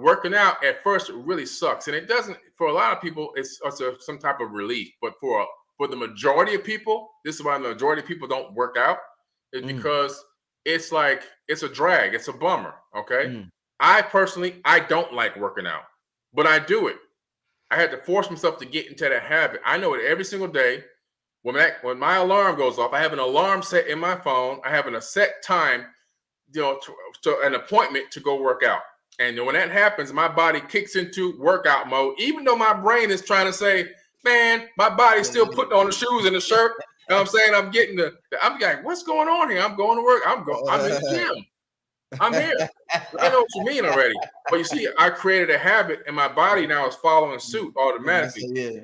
at first it really sucks. And it doesn't, for a lot of people, it's some type of relief. But for the majority of people, this is why the majority of people don't work out, is because it's like, it's a drag. It's a bummer. Okay. I personally don't like working out, but I do it. I had to force myself to get into that habit. I know it every single day. When my alarm goes off, I have an alarm set in my phone. I have a set time, to an appointment to go work out. And when that happens, my body kicks into workout mode, even though my brain is trying to say, man, my body's still putting on the shoes and the shirt. You know what I'm saying? I'm like, what's going on here? I'm going to work. I'm in the gym. I'm here. I know what you mean already. But you see, I created a habit and my body now is following suit automatically. Yeah.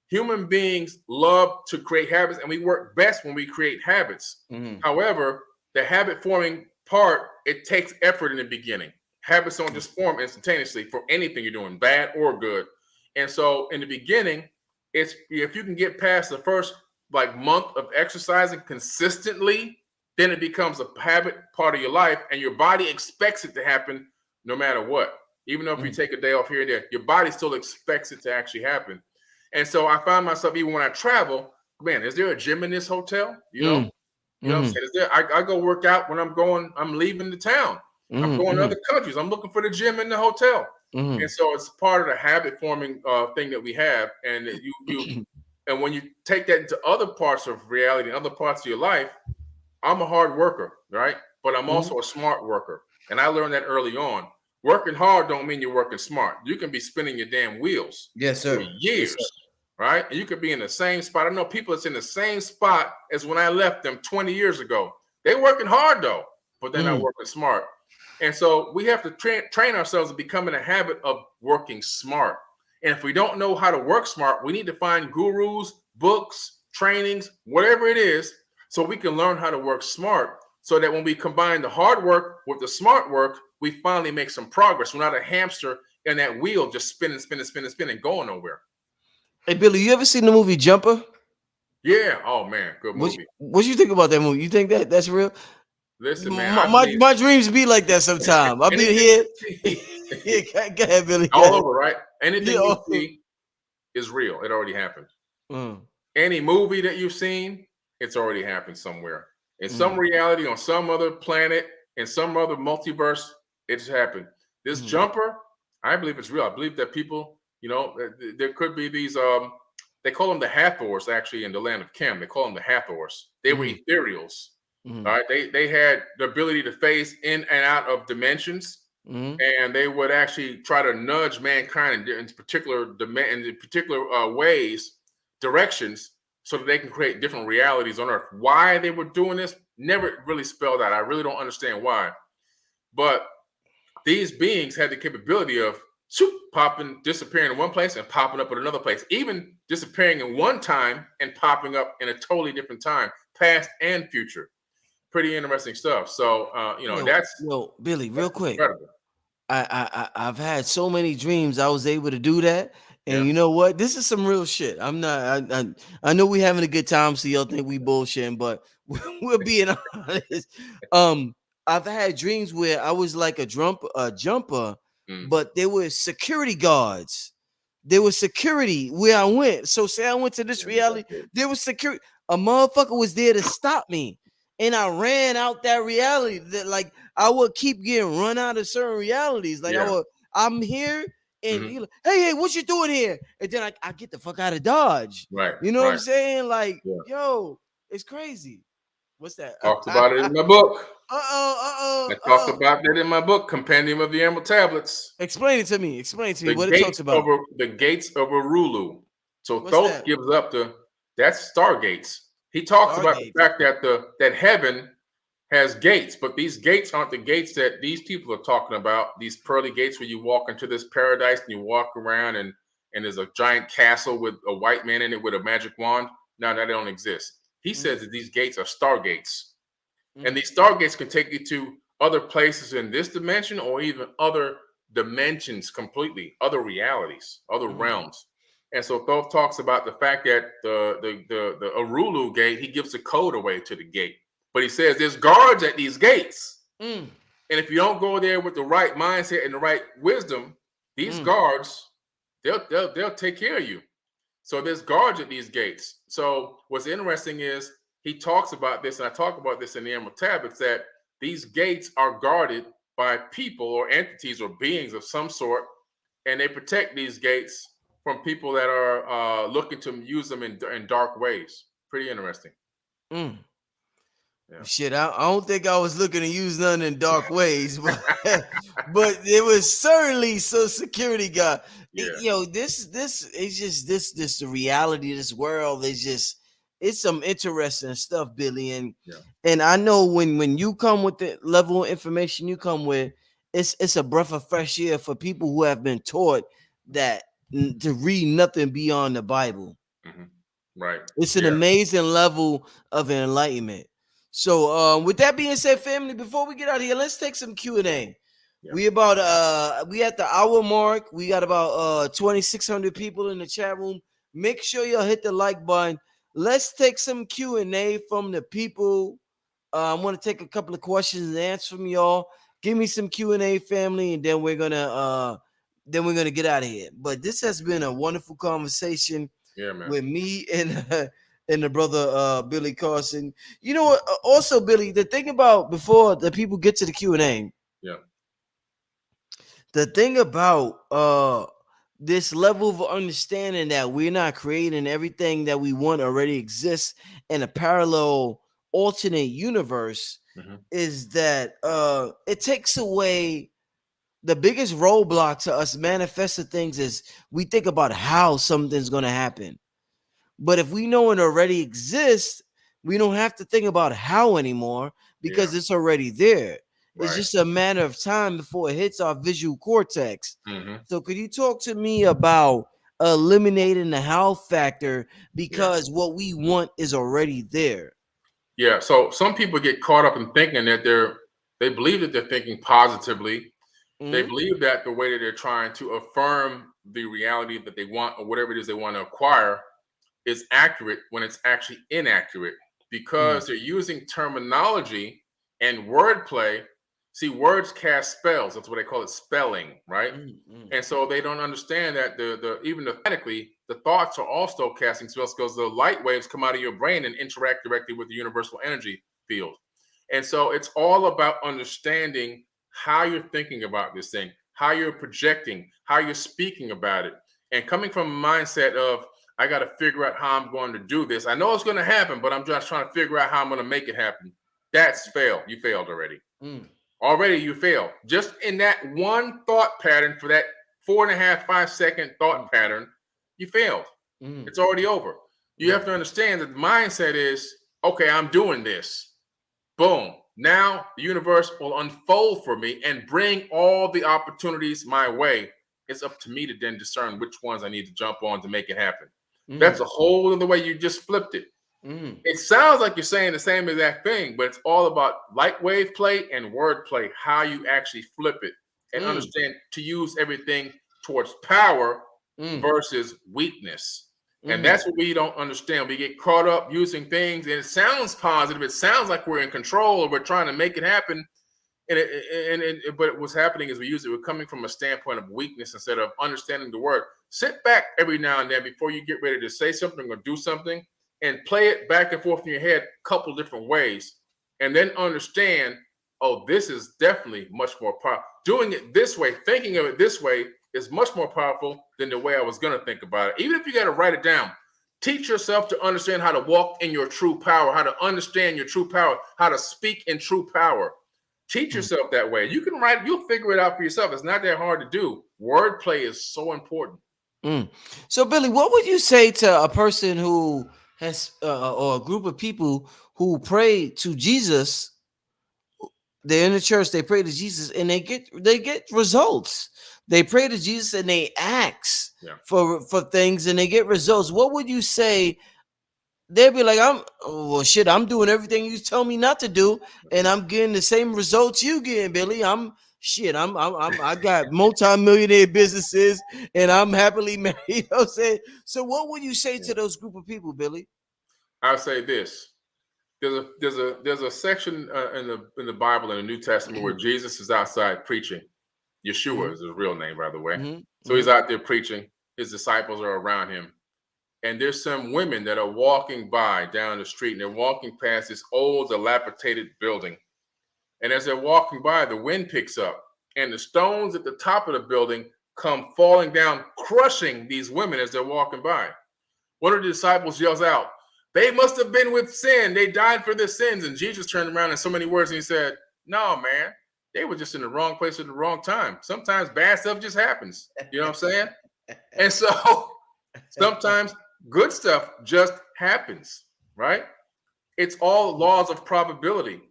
Human beings love to create habits and we work best when we create habits. However, the habit forming part, it takes effort in the beginning. Habits don't just form instantaneously for anything you're doing, bad or good. And so in the beginning, if you can get past the first month of exercising consistently, then it becomes a habit part of your life and your body expects it to happen no matter what. Even though if you take a day off here and there, your body still expects it to actually happen. And so I find myself, even when I travel, man, is there a gym in this hotel? You know what I'm saying? Is there, I go work out when I'm leaving the town. I'm going to other countries. I'm looking for the gym in the hotel. And so it's part of the habit forming thing that we have. And and when you take that into other parts of reality and other parts of your life, I'm a hard worker, right? But I'm also a smart worker. And I learned that early on. Working hard don't mean you're working smart. You can be spinning your damn wheels for years, right? And you could be in the same spot. I know people that's in the same spot as when I left them 20 years ago. They're working hard though, but they're not working smart. And so we have to train ourselves to become in a habit of working smart. And if we don't know how to work smart, we need to find gurus, books, trainings, whatever it is, so we can learn how to work smart, so that when we combine the hard work with the smart work, we finally make some progress. We're not a hamster in that wheel just spinning, going nowhere. Hey, Billy, you ever seen the movie Jumper? Yeah. Oh man, good movie. What you think about that movie? You think that's real? Listen, man, My dreams be like that sometimes. I'll be here. Go ahead, Billy. All over, right? Anything Yeah. you see is real. It already happened. Mm. Any movie that you've seen, it's already happened somewhere. In some reality, on some other planet, in some other multiverse, it's happened. This jumper, I believe it's real. I believe that people, there could be these, they call them the Hathors, actually, in the land of Chem. They call them the Hathors. They were ethereals. All right. They had the ability to phase in and out of dimensions. And they would actually try to nudge mankind in particular ways, directions, so that they can create different realities on Earth. Why they were doing this, never really spelled out. I really don't understand why. But these beings had the capability of disappearing in one place and popping up at another place, even disappearing in one time and popping up in a totally different time, past and future. Pretty interesting stuff. So, Billy, real quick. Incredible. I've had so many dreams I was able to do that. And you know what? This is some real shit. I'm not. I know we having a good time, so y'all think we bullshitting, but we're being honest. I've had dreams where I was like a jumper, but there were security guards. There was security where I went. So say I went to this reality, there was security. A motherfucker was there to stop me. And I ran out that reality that like I would keep getting run out of certain realities. Like I'm here and you're like, hey, what you doing here? And then I get the fuck out of Dodge. Right. You know what I'm saying? Like, yo, it's crazy. What's that? Talked about it in my book. I talked about that in my book, Compendium of the Emerald Tablets. Explain it to me. What it talks about. The gates of Arulu. So Thoth gives up that's stargates. He talks about the fact that heaven has gates, but these gates aren't the gates that these people are talking about. These pearly gates where you walk into this paradise and you walk around and there's a giant castle with a white man in it with a magic wand. No, that don't exist. He says that these gates are stargates. And these stargates can take you to other places in this dimension or even other dimensions completely, other realities, other realms. And so Thoth talks about the fact that the Arulu gate, he gives the code away to the gate. But he says there's guards at these gates. And if you don't go there with the right mindset and the right wisdom, these guards, they'll take care of you. So there's guards at these gates. So what's interesting is he talks about this, and I talk about this in the Emerald Tablets, that these gates are guarded by people or entities or beings of some sort, and they protect these gates from people that are looking to use them in dark ways. Pretty interesting. Shit, I don't think I was looking to use none in dark ways, but it was certainly so security guard. This is just this the reality of this world is just it's some interesting stuff, Billy. And I know when you come with the level of information you come with, it's a breath of fresh air for people who have been taught that to read nothing beyond the Bible. Right. It's an amazing level of enlightenment. So with that being said, family, before we get out of here, let's take some Q&A. We at the hour mark. We got about 2,600 people in the chat room. Make sure y'all hit the like button. Let's take some Q&A from the people. I want to take a couple of questions and answers from y'all. Give me some Q&A, family, and then we're gonna get out of here. But this has been a wonderful conversation with me and the brother Billy Carson. You know what? Also, Billy, the thing about before the people get to the Q&A, the thing about this level of understanding that we're not creating everything that we want already exists in a parallel alternate universe is that it takes away the biggest roadblock to us manifesting things is we think about how something's going to happen. But if we know it already exists, we don't have to think about how anymore because it's already there. It's just a matter of time before it hits our visual cortex. So could you talk to me about eliminating the how factor because what we want is already there? Yeah. So some people get caught up in thinking that they believe that they're thinking positively. They Mhm. believe that the way that they're trying to affirm the reality that they want or whatever it is they want to acquire is accurate when it's actually inaccurate Mm. because they're using terminology and wordplay. See, words cast spells. That's what they call it, spelling, right? Mm, mm. And so they don't understand that the even mathematically, the thoughts are also casting spells because the light waves come out of your brain and interact directly with the universal energy field. And so it's all about understanding how you're thinking about this thing, how you're projecting, how you're speaking about it, and coming from a mindset of I got to figure out how I'm going to do this. I know it's going to happen, but I'm just trying to figure out how I'm going to make it happen. That's failed. You failed already. Mm. Already you failed. Just in that one thought pattern for that 4.5, 5 second thought pattern, you failed. Mm. It's already over. You Yeah. have to understand that the mindset is, okay, I'm doing this. Boom. Now the universe will unfold for me and bring all the opportunities my way. It's up to me to then discern which ones I need to jump on to make it happen. That's Mm. a whole other way you just flipped it. Mm. It sounds like you're saying the same exact thing, but it's all about light wave play and word play, how you actually flip it and Mm. understand to use everything towards power Mm. versus weakness. And Mm. that's what we don't understand. We get caught up using things and it sounds positive. It sounds like we're in control or we're trying to make it happen. But what's happening is we're coming from a standpoint of weakness instead of understanding the word. Sit back every now and then before you get ready to say something or do something and play it back and forth in your head a couple different ways and then understand, oh, this is definitely much more powerful. Doing it this way, thinking of it this way is much more powerful than the way I was going to think about it. Even if you got to write it down, teach yourself to understand how to walk in your true power, how to understand your true power, how to speak in true power. Teach yourself that way. You can write, you'll figure it out for yourself. It's not that hard to do. Wordplay is so important. Mm. So, Billy, what would you say to a person who has, or a group of people who pray to Jesus? They're in the church, they pray to Jesus, and they get results. They pray to Jesus and they ask Yeah. for things, and they get results. What would you say? They'd be like, I'm doing everything you tell me not to do, and I'm getting the same results you getting, Billy. I got multi-millionaire businesses, and I'm happily married. You know what I'm saying? So, what would you say to those group of people, Billy? I'll say this. There's a section in the Bible in the New Testament where Jesus is outside preaching. Yeshua is his real name, by the way. Mm-hmm. So he's out there preaching. His disciples are around him. And there's some women that are walking by down the street, and they're walking past this old, dilapidated building. And as they're walking by, the wind picks up, and the stones at the top of the building come falling down, crushing these women as they're walking by. One of the disciples yells out, "They must have been with sin. They died for their sins." And Jesus turned around in so many words and he said, "No, man, they were just in the wrong place at the wrong time. Sometimes bad stuff just happens." You know what I'm saying? And so sometimes good stuff just happens, right? It's all laws of probability.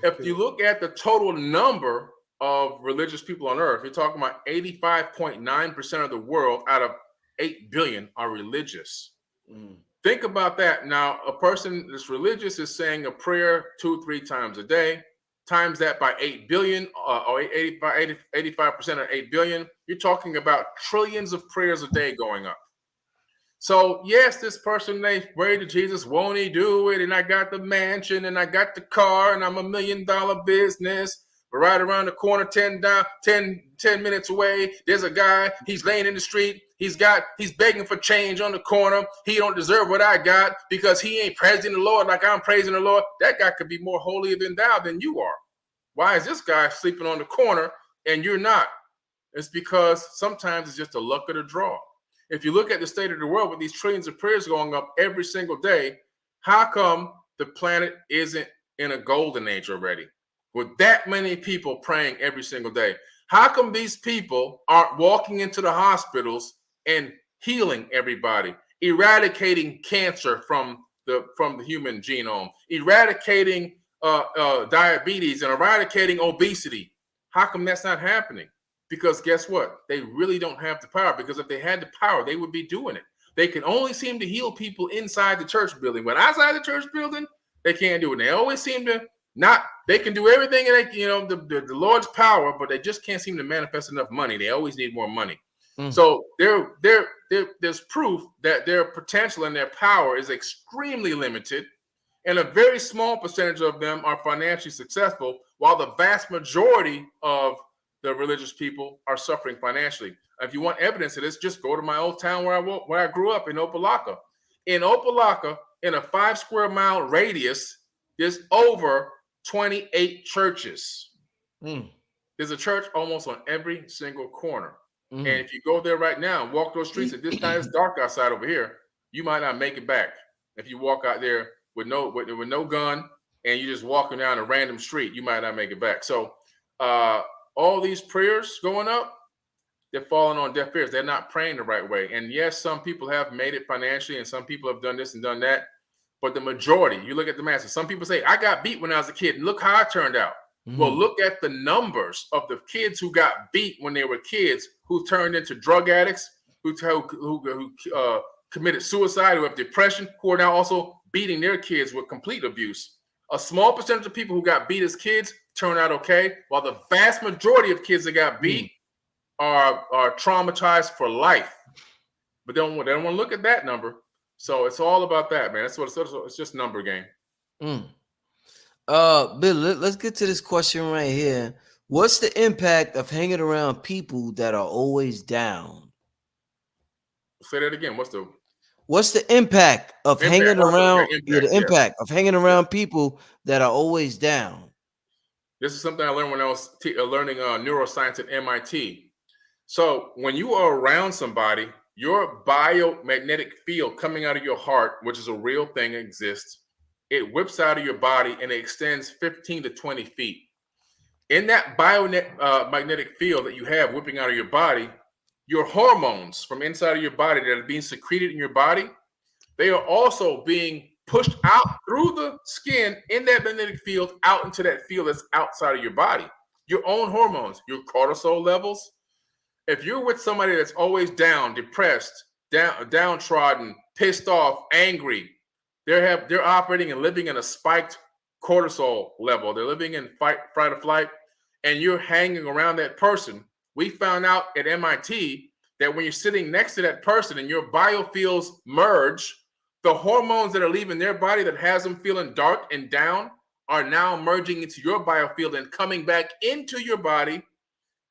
If you look at the total number of religious people on earth, you're talking about 85.9% of the world out of 8 billion are religious. Mm. Think about that. Now, a person that's religious is saying a prayer 2-3 times a day. Times that by 8 billion, or 85% of 8 billion, you're talking about trillions of prayers a day going up. So, yes, this person, they pray to Jesus, won't he do it? And I got the mansion, and I got the car, and I'm $1 million business. But right around the corner, 10 minutes away, there's a guy, he's laying in the street. He's begging for change on the corner. He don't deserve what I got because he ain't praising the Lord like I'm praising the Lord. That guy could be more holier than thou than you are. Why is this guy sleeping on the corner and you're not? It's because sometimes it's just the luck of the draw. If you look at the state of the world with these trillions of prayers going up every single day, how come the planet isn't in a golden age already? With that many people praying every single day, how come these people aren't walking into the hospitals and healing everybody, eradicating cancer from the human genome, eradicating diabetes and eradicating obesity? How come that's not happening? Because guess what? They really don't have the power. Because if they had the power, they would be doing it. They can only seem to heal people inside the church building. But outside the church building, They can't do it. They always seem to not. They can do everything, and they, the Lord's power, but they just can't seem to manifest enough money. They always need more money. So there's proof that their potential and their power is extremely limited, and a very small percentage of them are financially successful, while the vast majority of the religious people are suffering financially. If you want evidence of this, just go to my old town where I grew up in Opelika. In Opelika, in a 5 square mile radius, there's over 28 churches. There's a church almost on every single corner. And if you go there right now and walk those streets, at this time it's dark outside over here, you might not make it back. If you walk out there with no gun and you're just walking down a random street, you might not make it back. So all these prayers going up, they're falling on deaf ears. They're not praying the right way. And yes, some people have made it financially, and some people have done this and done that. But the majority, you look at the masses. Some people say, I got beat when I was a kid, and look how I turned out. Well, look at the numbers of the kids who got beat when they were kids, who turned into drug addicts, who committed suicide, who have depression, who are now also beating their kids with complete abuse. A small percentage of people who got beat as kids turn out okay, while the vast majority of kids that got beat are traumatized for life. But they don't want to look at that number. So it's all about that, man. It's just number game. Bill, let's get to this question right here. What's the impact of hanging around people that are always down? Say that again. What's the impact of hanging around? The impact of hanging around people that are always down. This is something I learned when I was learning neuroscience at MIT. So when you are around somebody, your biomagnetic field coming out of your heart, which is a real thing, exists. It whips out of your body and it extends 15 to 20 feet. In that magnetic field that you have whipping out of your body, your hormones from inside of your body that are being secreted in your body, they are also being pushed out through the skin in that magnetic field out into that field that's outside of your body. Your own hormones, your cortisol levels. If you're with somebody that's always down, depressed, downtrodden, pissed off, angry, they're operating and living in a spiked cortisol level. They're living in fight or flight, and you're hanging around that person. We found out at MIT that when you're sitting next to that person and your biofields merge, the hormones that are leaving their body that has them feeling dark and down are now merging into your biofield and coming back into your body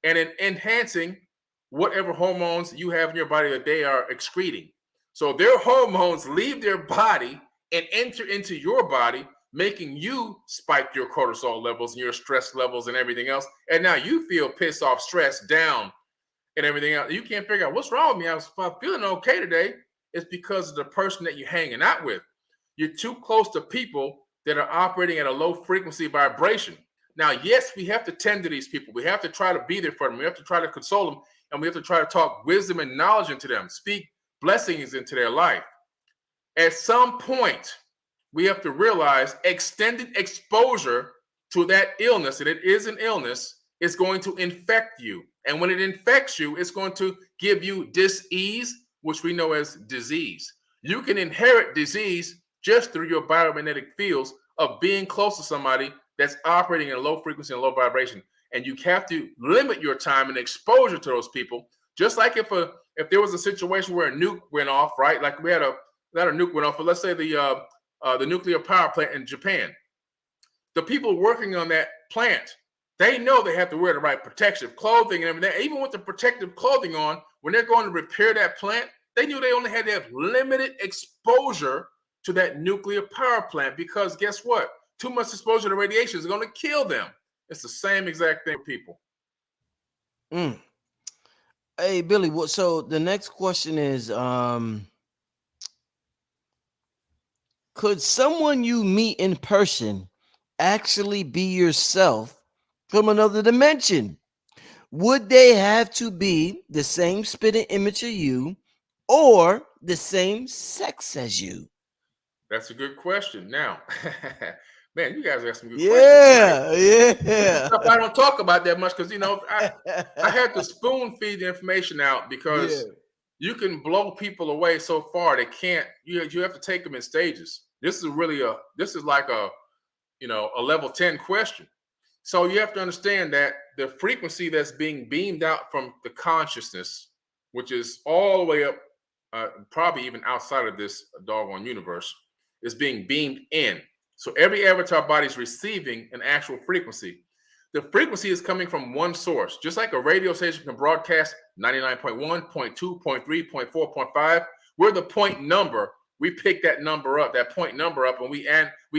and enhancing whatever hormones you have in your body that they are excreting. So their hormones leave their body and enter into your body, making you spike your cortisol levels and your stress levels and everything else. And now you feel pissed off, stressed, down, and everything else. You can't figure out what's wrong with me. I'm feeling okay today. It's because of the person that you're hanging out with. You're too close to people that are operating at a low frequency vibration. Now, yes, we have to tend to these people. We have to try to be there for them. We have to try to console them. And we have to try to talk wisdom and knowledge into them, speak blessings into their life. At some point, we have to realize extended exposure to that illness, and it is an illness, is going to infect you. And when it infects you, it's going to give you dis-ease, which we know as disease. You can inherit disease just through your biomagnetic fields of being close to somebody that's operating in a low frequency and low vibration. And you have to limit your time and exposure to those people. Just like if there was a situation where a nuke went off, right? Like we had not a nuke went off, but let's say the nuclear power plant in Japan. The people working on that plant, they know they have to wear the right protective clothing and everything. Even with the protective clothing on, when they're going to repair that plant, they knew they only had to have limited exposure to that nuclear power plant because guess what? Too much exposure to radiation is going to kill them. It's the same exact thing for people. Hey, Billy, so the next question is, could someone you meet in person actually be yourself from another dimension? Would they have to be the same spitting image of you or the same sex as you? That's a good question. Now, man, you guys ask some good questions. Yeah. Stuff I don't talk about that much because, I had to spoon feed the information out because you can blow people away so far they can't. You have to take them in stages. This is like a a level 10 question. So you have to understand that the frequency that's being beamed out from the consciousness, which is all the way up, probably even outside of this doggone universe, is being beamed in. So every avatar body is receiving an actual frequency. The frequency is coming from one source, just like a radio station can broadcast 99.1, 0.2, 0.3, 0.4, 0.5. We're the point number. We pick that number up, that point number up, and we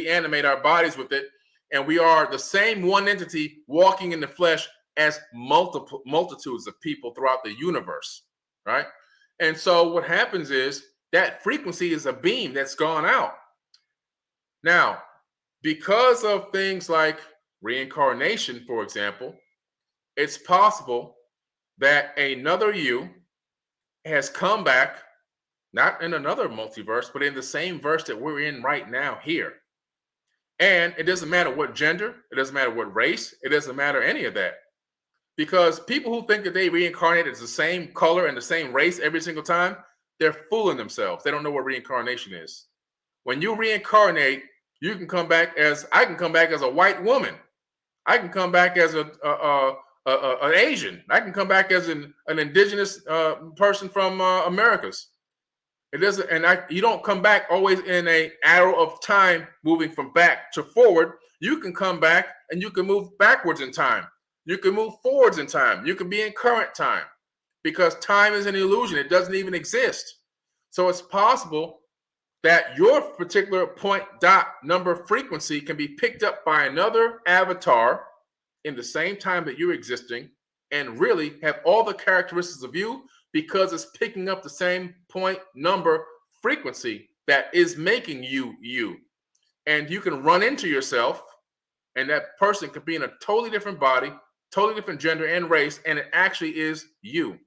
animate our bodies with it. And we are the same one entity walking in the flesh as multitudes of people throughout the universe, right? And so what happens is that frequency is a beam that's gone out. Now, because of things like reincarnation, for example, it's possible that another you has come back, not in another multiverse, but in the same verse that we're in right now here. And it doesn't matter what gender, it doesn't matter what race, it doesn't matter any of that. Because people who think that they reincarnate as the same color and the same race every single time, they're fooling themselves. They don't know what reincarnation is. When you reincarnate, you can come back as, I can come back as a white woman. I can come back as an Asian. I can come back as an indigenous person from Americas. It doesn't, and you don't come back always in a arrow of time moving from back to forward. You can come back and you can move backwards in time. You can move forwards in time. You can be in current time because time is an illusion. It doesn't even exist. So it's possible that your particular point dot number frequency can be picked up by another avatar in the same time that you're existing and really have all the characteristics of you, because it's picking up the same point number frequency that is making you you. And you can run into yourself, and that person could be in a totally different body, totally different gender and race, and it actually is you.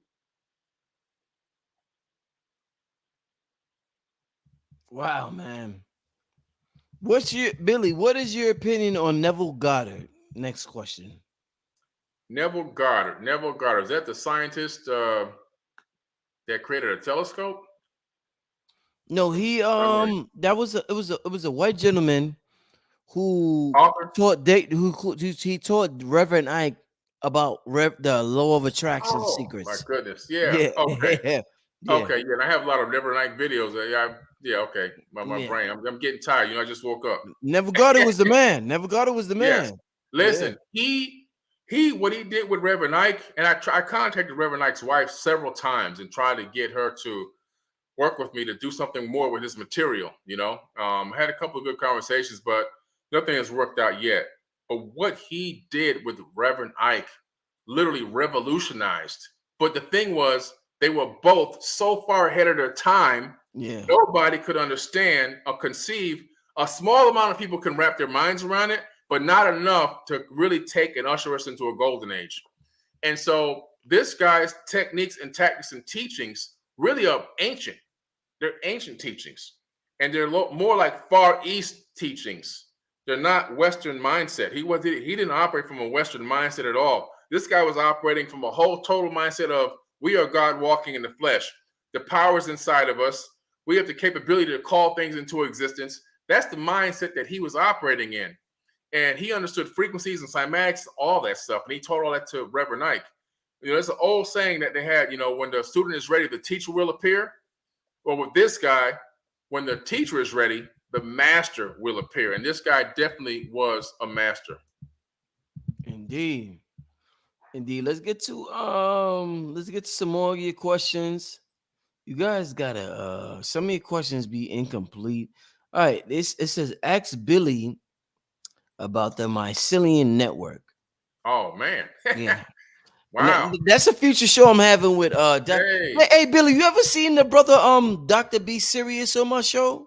Wow, man. What is your opinion on Neville Goddard? Next question. Neville Goddard. Neville Goddard. Is that the scientist that created a telescope? No, he that was it was a white gentleman who Author? he taught Reverend Ike about the law of attraction secrets. My goodness. Yeah. Yeah. Okay. Yeah. Okay. Yeah. And I have a lot of Neville Knight videos. Yeah. Okay. My brain. I'm getting tired. I just woke up. Neville Goddard was the man. Neville Goddard was the man. Yes. Listen, what he did with Reverend Ike, and I contacted Reverend Ike's wife several times and tried to get her to work with me to do something more with his material. Had a couple of good conversations, but nothing has worked out yet. But what he did with Reverend Ike literally revolutionized. But the thing was, they were both so far ahead of their time. Yeah. Nobody could understand or conceive. A small amount of people can wrap their minds around it, but not enough to really take and usher us into a golden age. And so this guy's techniques and tactics and teachings really are ancient. They're ancient teachings, and they're more like Far East teachings. They're not Western mindset. He didn't operate from a Western mindset at all. This guy was operating from a whole total mindset of, we are God walking in the flesh. The power is inside of us. We have the capability to call things into existence. That's the mindset that he was operating in. And he understood frequencies and cymatics, all that stuff. And he taught all that to Reverend Ike. There's an old saying that they had, when the student is ready, the teacher will appear. Well, with this guy, when the teacher is ready, the master will appear. And this guy definitely was a master. Indeed. Let's get to some more of your questions. You guys gotta some of your questions be incomplete. All right, it says ask Billy about the mycelial network. Oh man. Yeah. Wow. That's a future show I'm having with Hey Billy, you ever seen the brother Dr. B Serious on my show?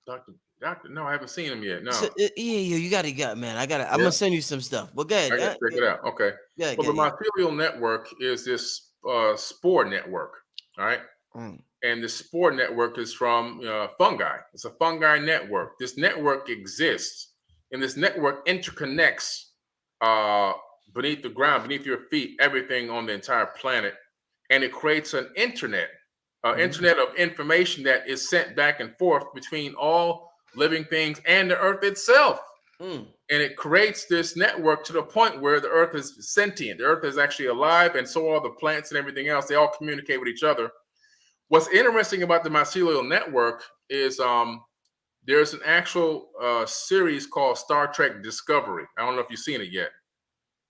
Doctor, no, I haven't seen him yet. No. So, you gotta man. I'm gonna send you some stuff. But go ahead. I gotta check it out. Okay. Yeah, well, the mycelial network is this spore network. All right. And the spore network is from fungi. It's a fungi network. This network exists, and this network interconnects beneath the ground, beneath your feet, everything on the entire planet. And it creates an internet of information that is sent back and forth between all living things, and the Earth itself. Mm. And it creates this network to the point where the Earth is sentient. The Earth is actually alive, and so are the plants and everything else. They all communicate with each other. What's interesting about the mycelial network is there's an actual series called Star Trek Discovery. I don't know if you've seen it yet.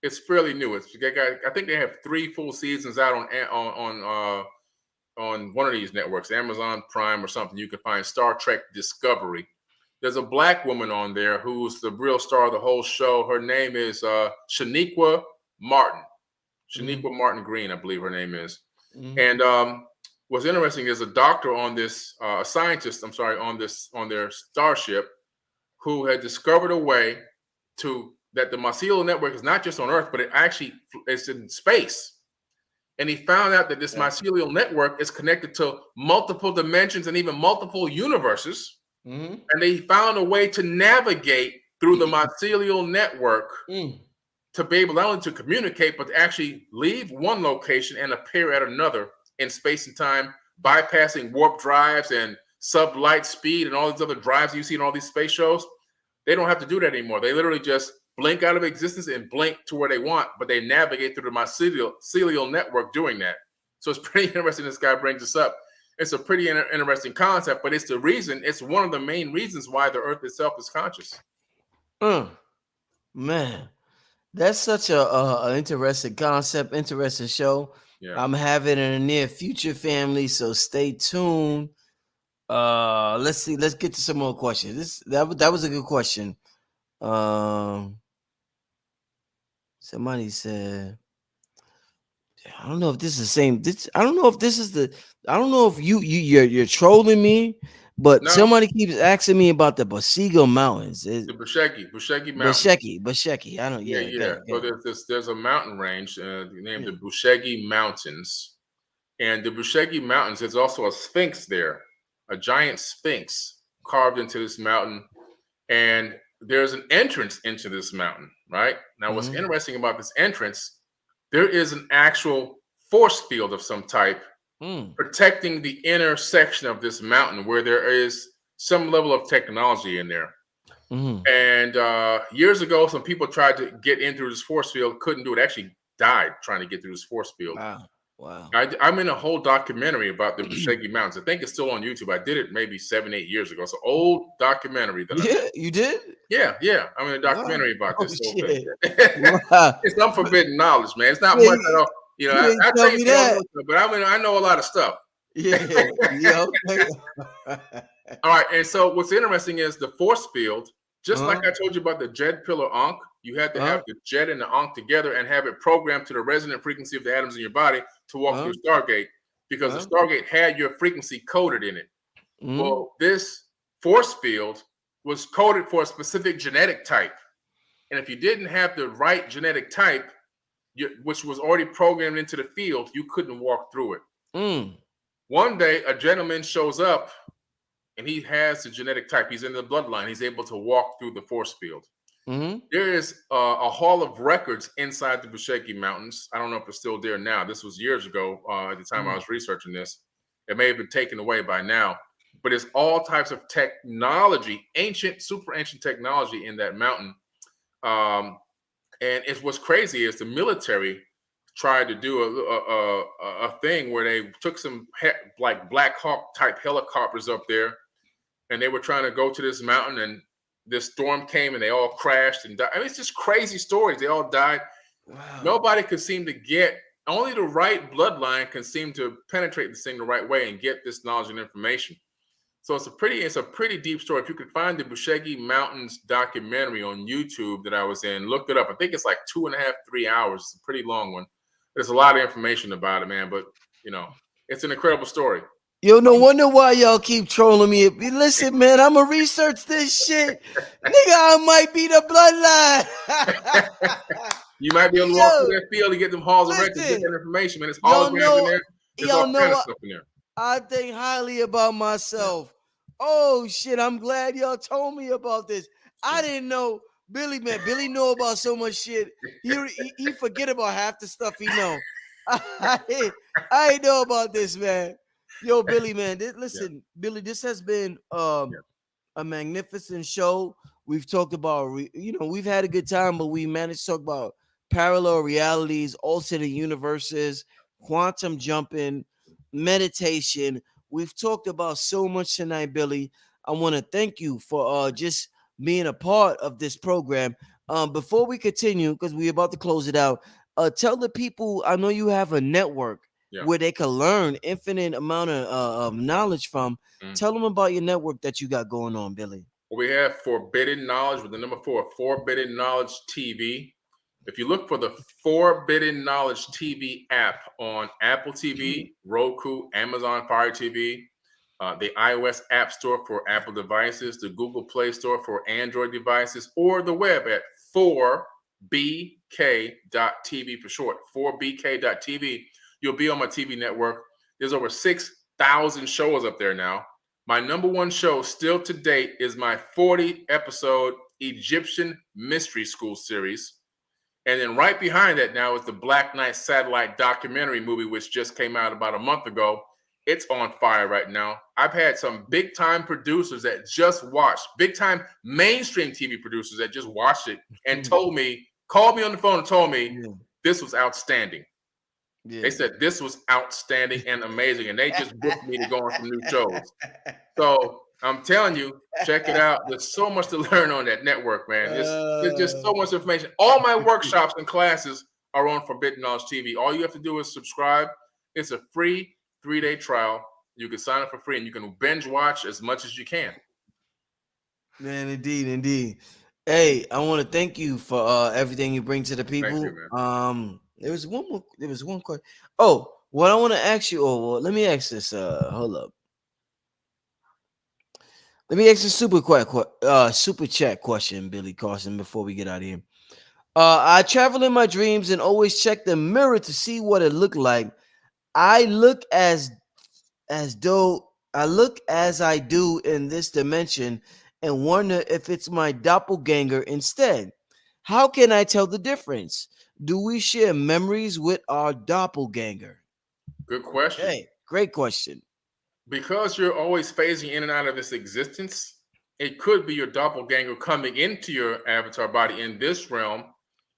It's fairly new. I think they have 3 full seasons out on one of these networks, Amazon Prime or something. You can find Star Trek Discovery. There's a black woman on there who's the real star of the whole show. Her name is Shaniqua Martin. Shaniqua Martin Green, I believe her name is. And what's interesting is a doctor on this, a scientist, on their starship, who had discovered a way that the mycelial network is not just on Earth, but it actually is in space. And he found out that this mycelial network is connected to multiple dimensions and even multiple universes. And they found a way to navigate through the mycelial network to be able not only to communicate, but to actually leave one location and appear at another in space and time, bypassing warp drives and sublight speed and all these other drives you see in all these space shows. They don't have to do that anymore. They literally just blink out of existence and blink to where they want, but they navigate through the mycelial network doing that. So it's pretty interesting this guy brings this up. It's a pretty interesting concept, but it's one of the main reasons why the Earth itself is conscious. Man, that's such a interesting concept, interesting show. Yeah. I'm having it in the near future, family, so stay tuned. Let's get to some more questions. That was a good question. Somebody said, I don't know if this is the same. I don't know if this is the. I don't know if you're trolling me, but somebody keeps asking me about the Busheggy Mountains. The Busheggy Mountains. Busheggy. I don't. Yeah. So there's a mountain range named the Busheggy Mountains, and the Busheggy Mountains. There's also a sphinx there, a giant sphinx carved into this mountain, and there's an entrance into this mountain. Right now, what's interesting about this entrance? There is an actual force field of some type protecting the inner section of this mountain where there is some level of technology in there. And years ago, some people tried to get in through this force field, couldn't do it, actually died trying to get through this force field. Wow. I'm in a whole documentary about the Busheggy Mountains. I think it's still on YouTube. I did it maybe 7-8 years ago. It's an old documentary. You did? Yeah. I'm in a documentary about this whole thing. Wow. It's unforbidden knowledge, man. It's not much at all. I tell you that, but I know a lot of stuff. Yeah. Okay. All right, and so what's interesting is the force field. Just like I told you about the Jed pillar Ankh, you had to have the Jed and the Ankh together and have it programmed to the resonant frequency of the atoms in your body to walk through Stargate, because the Stargate had your frequency coded in it. Well, this force field was coded for a specific genetic type. And if you didn't have the right genetic type, which was already programmed into the field, you couldn't walk through it. One day, a gentleman shows up and he has the genetic type. He's in the bloodline. He's able to walk through the force field. There is a hall of records inside the Busheggy Mountains. I don't know if it's still there now. This was years ago at the time I was researching this. It may have been taken away by now. But it's all types of technology, super ancient technology in that mountain. And what's crazy is the military tried to do a thing where they took some like Black Hawk type helicopters up there, and they were trying to go to this mountain, and this storm came and they all crashed and died. I mean, it's just crazy stories. They all died. Wow. Nobody could seem to get, only the right bloodline can seem to penetrate this thing the right way and get this knowledge and information. So it's a pretty deep story. If you could find the Busheggy Mountains documentary on YouTube that I was in, look it up. I think it's like 2.5, 3 hours. It's a pretty long one. There's a lot of information about it, man. But it's an incredible story. Yo, no wonder why y'all keep trolling me. Listen, man, I'm gonna research this shit. Nigga, I might be the bloodline. You might be able to walk through that field and get them halls of records, get that information, man. It's holograms in there. There's all kinds of stuff in there. I think highly about myself. Oh shit! I'm glad y'all told me about this. I didn't know Billy, man. Billy know about so much shit. He forget about half the stuff he know. I didn't know about this, man. Yo, Billy, man. Listen, Billy. This has been a magnificent show. We've talked about, we've had a good time, but we managed to talk about parallel realities, alternate universes, quantum jumping, meditation. We've talked about so much tonight, Billy. I want to thank you for just being a part of this program. Before we continue, because we're about to close it out, tell the people, I know you have a network Yeah. where they can learn infinite amount of knowledge from. Tell them about your network that you got going on, Billy. We have Forbidden Knowledge with the number 4, Forbidden Knowledge TV. If you look for the Forbidden Knowledge TV app on Apple TV, Roku, Amazon Fire TV, the iOS App Store for Apple devices, the Google Play Store for Android devices, or the web at 4bk.tv for short, 4bk.tv, you'll be on my TV network. There's over 6,000 shows up there now. My number one show still to date is my 40-episode Egyptian Mystery School series. And then right behind that now is the Black Knight satellite documentary movie, which just came out about a month ago. It's on fire right now. I've had some big-time producers that just watched, big-time mainstream TV producers that just watched it and called me on the phone and told me this was outstanding. Yeah. They said this was outstanding and amazing, and they just booked me to go on some new shows. So I'm telling you, check it out. There's so much to learn on that network, man. There's just so much information. All my workshops and classes are on Forbidden Knowledge TV. All you have to do is subscribe. It's a free 3-day trial. You can sign up for free, and you can binge watch as much as you can. Man, indeed. Hey, I want to thank you for everything you bring to the people. Thank you, man. There was one question. Oh, what I want to ask you. Oh, well, let me ask this. Hold up. Let me ask a super chat question, Billy Carson, before we get out of here. I travel in my dreams and always check the mirror to see what it looked like. I look as though I look as I do in this dimension and wonder if it's my doppelganger instead. How can I tell the difference? Do we share memories with our doppelganger? Good question. Hey, great question. Because you're always phasing in and out of this existence, it could be your doppelganger coming into your avatar body in this realm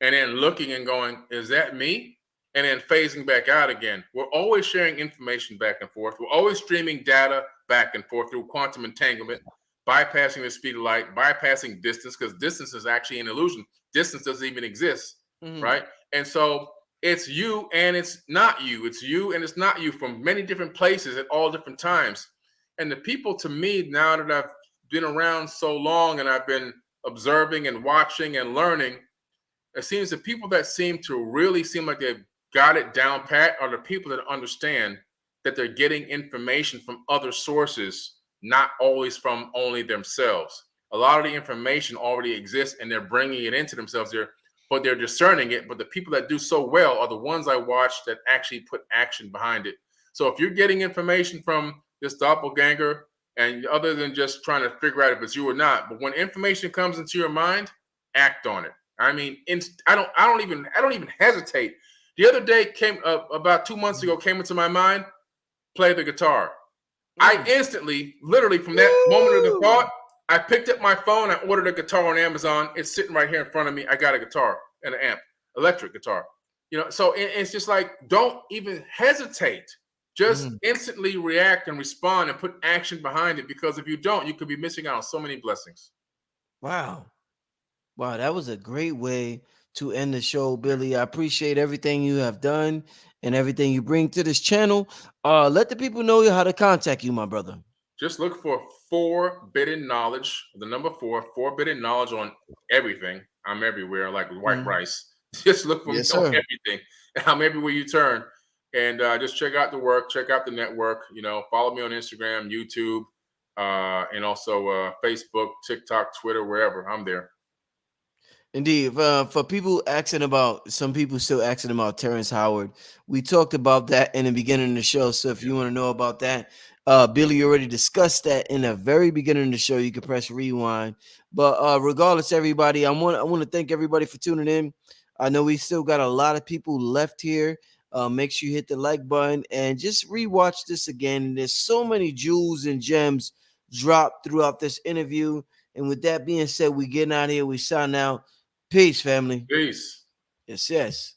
and then looking and going, is that me? And then phasing back out again. We're always sharing information back and forth. We're always streaming data back and forth through quantum entanglement, bypassing the speed of light, bypassing distance, because distance is actually an illusion. Distance doesn't even exist, right? And so it's you and it's not you. It's you and it's not you from many different places at all different times. And the people, to me, now that I've been around so long and I've been observing and watching and learning, it seems the people that seem to really seem like they've got it down pat are the people that understand that they're getting information from other sources, not always from only themselves. A lot of the information already exists and they're bringing it into themselves there, but they're discerning it. But the people that do so well are the ones I watch that actually put action behind it. So if you're getting information from this doppelganger, and other than just trying to figure out if it's you or not, but when information comes into your mind, act on it. I mean, I don't even hesitate. The other day came about 2 months ago, came into my mind, play the guitar. I instantly, literally from that moment of the thought, I picked up my phone, I ordered a guitar on Amazon. It's sitting right here in front of me. I got a guitar and an amp, electric guitar. So it's just like, don't even hesitate. Just instantly react and respond and put action behind it, because if you don't, you could be missing out on so many blessings. Wow, that was a great way to end the show, Billy. I appreciate everything you have done and everything you bring to this channel. Let the people know how to contact you, my brother. Just look for Forbidden Knowledge, the number 4, Forbidden Knowledge on everything. I'm everywhere, like white rice. Just look for me on everything. I'm everywhere you turn. And just check out the work, check out the network. Follow me on Instagram, YouTube, and also Facebook, TikTok, Twitter, wherever. I'm there. Indeed. For people asking about, some people still asking about Terence Howard. We talked about that in the beginning of the show. So if you want to know about that, Billy already discussed that in the very beginning of the show. You can press rewind. But regardless, everybody, I want to thank everybody for tuning in. I know we still got a lot of people left here. Make sure you hit the like button and just rewatch this again. There's so many jewels and gems dropped throughout this interview. And with that being said, we getting out of here. We sign out. Peace, family. Peace. Yes, yes.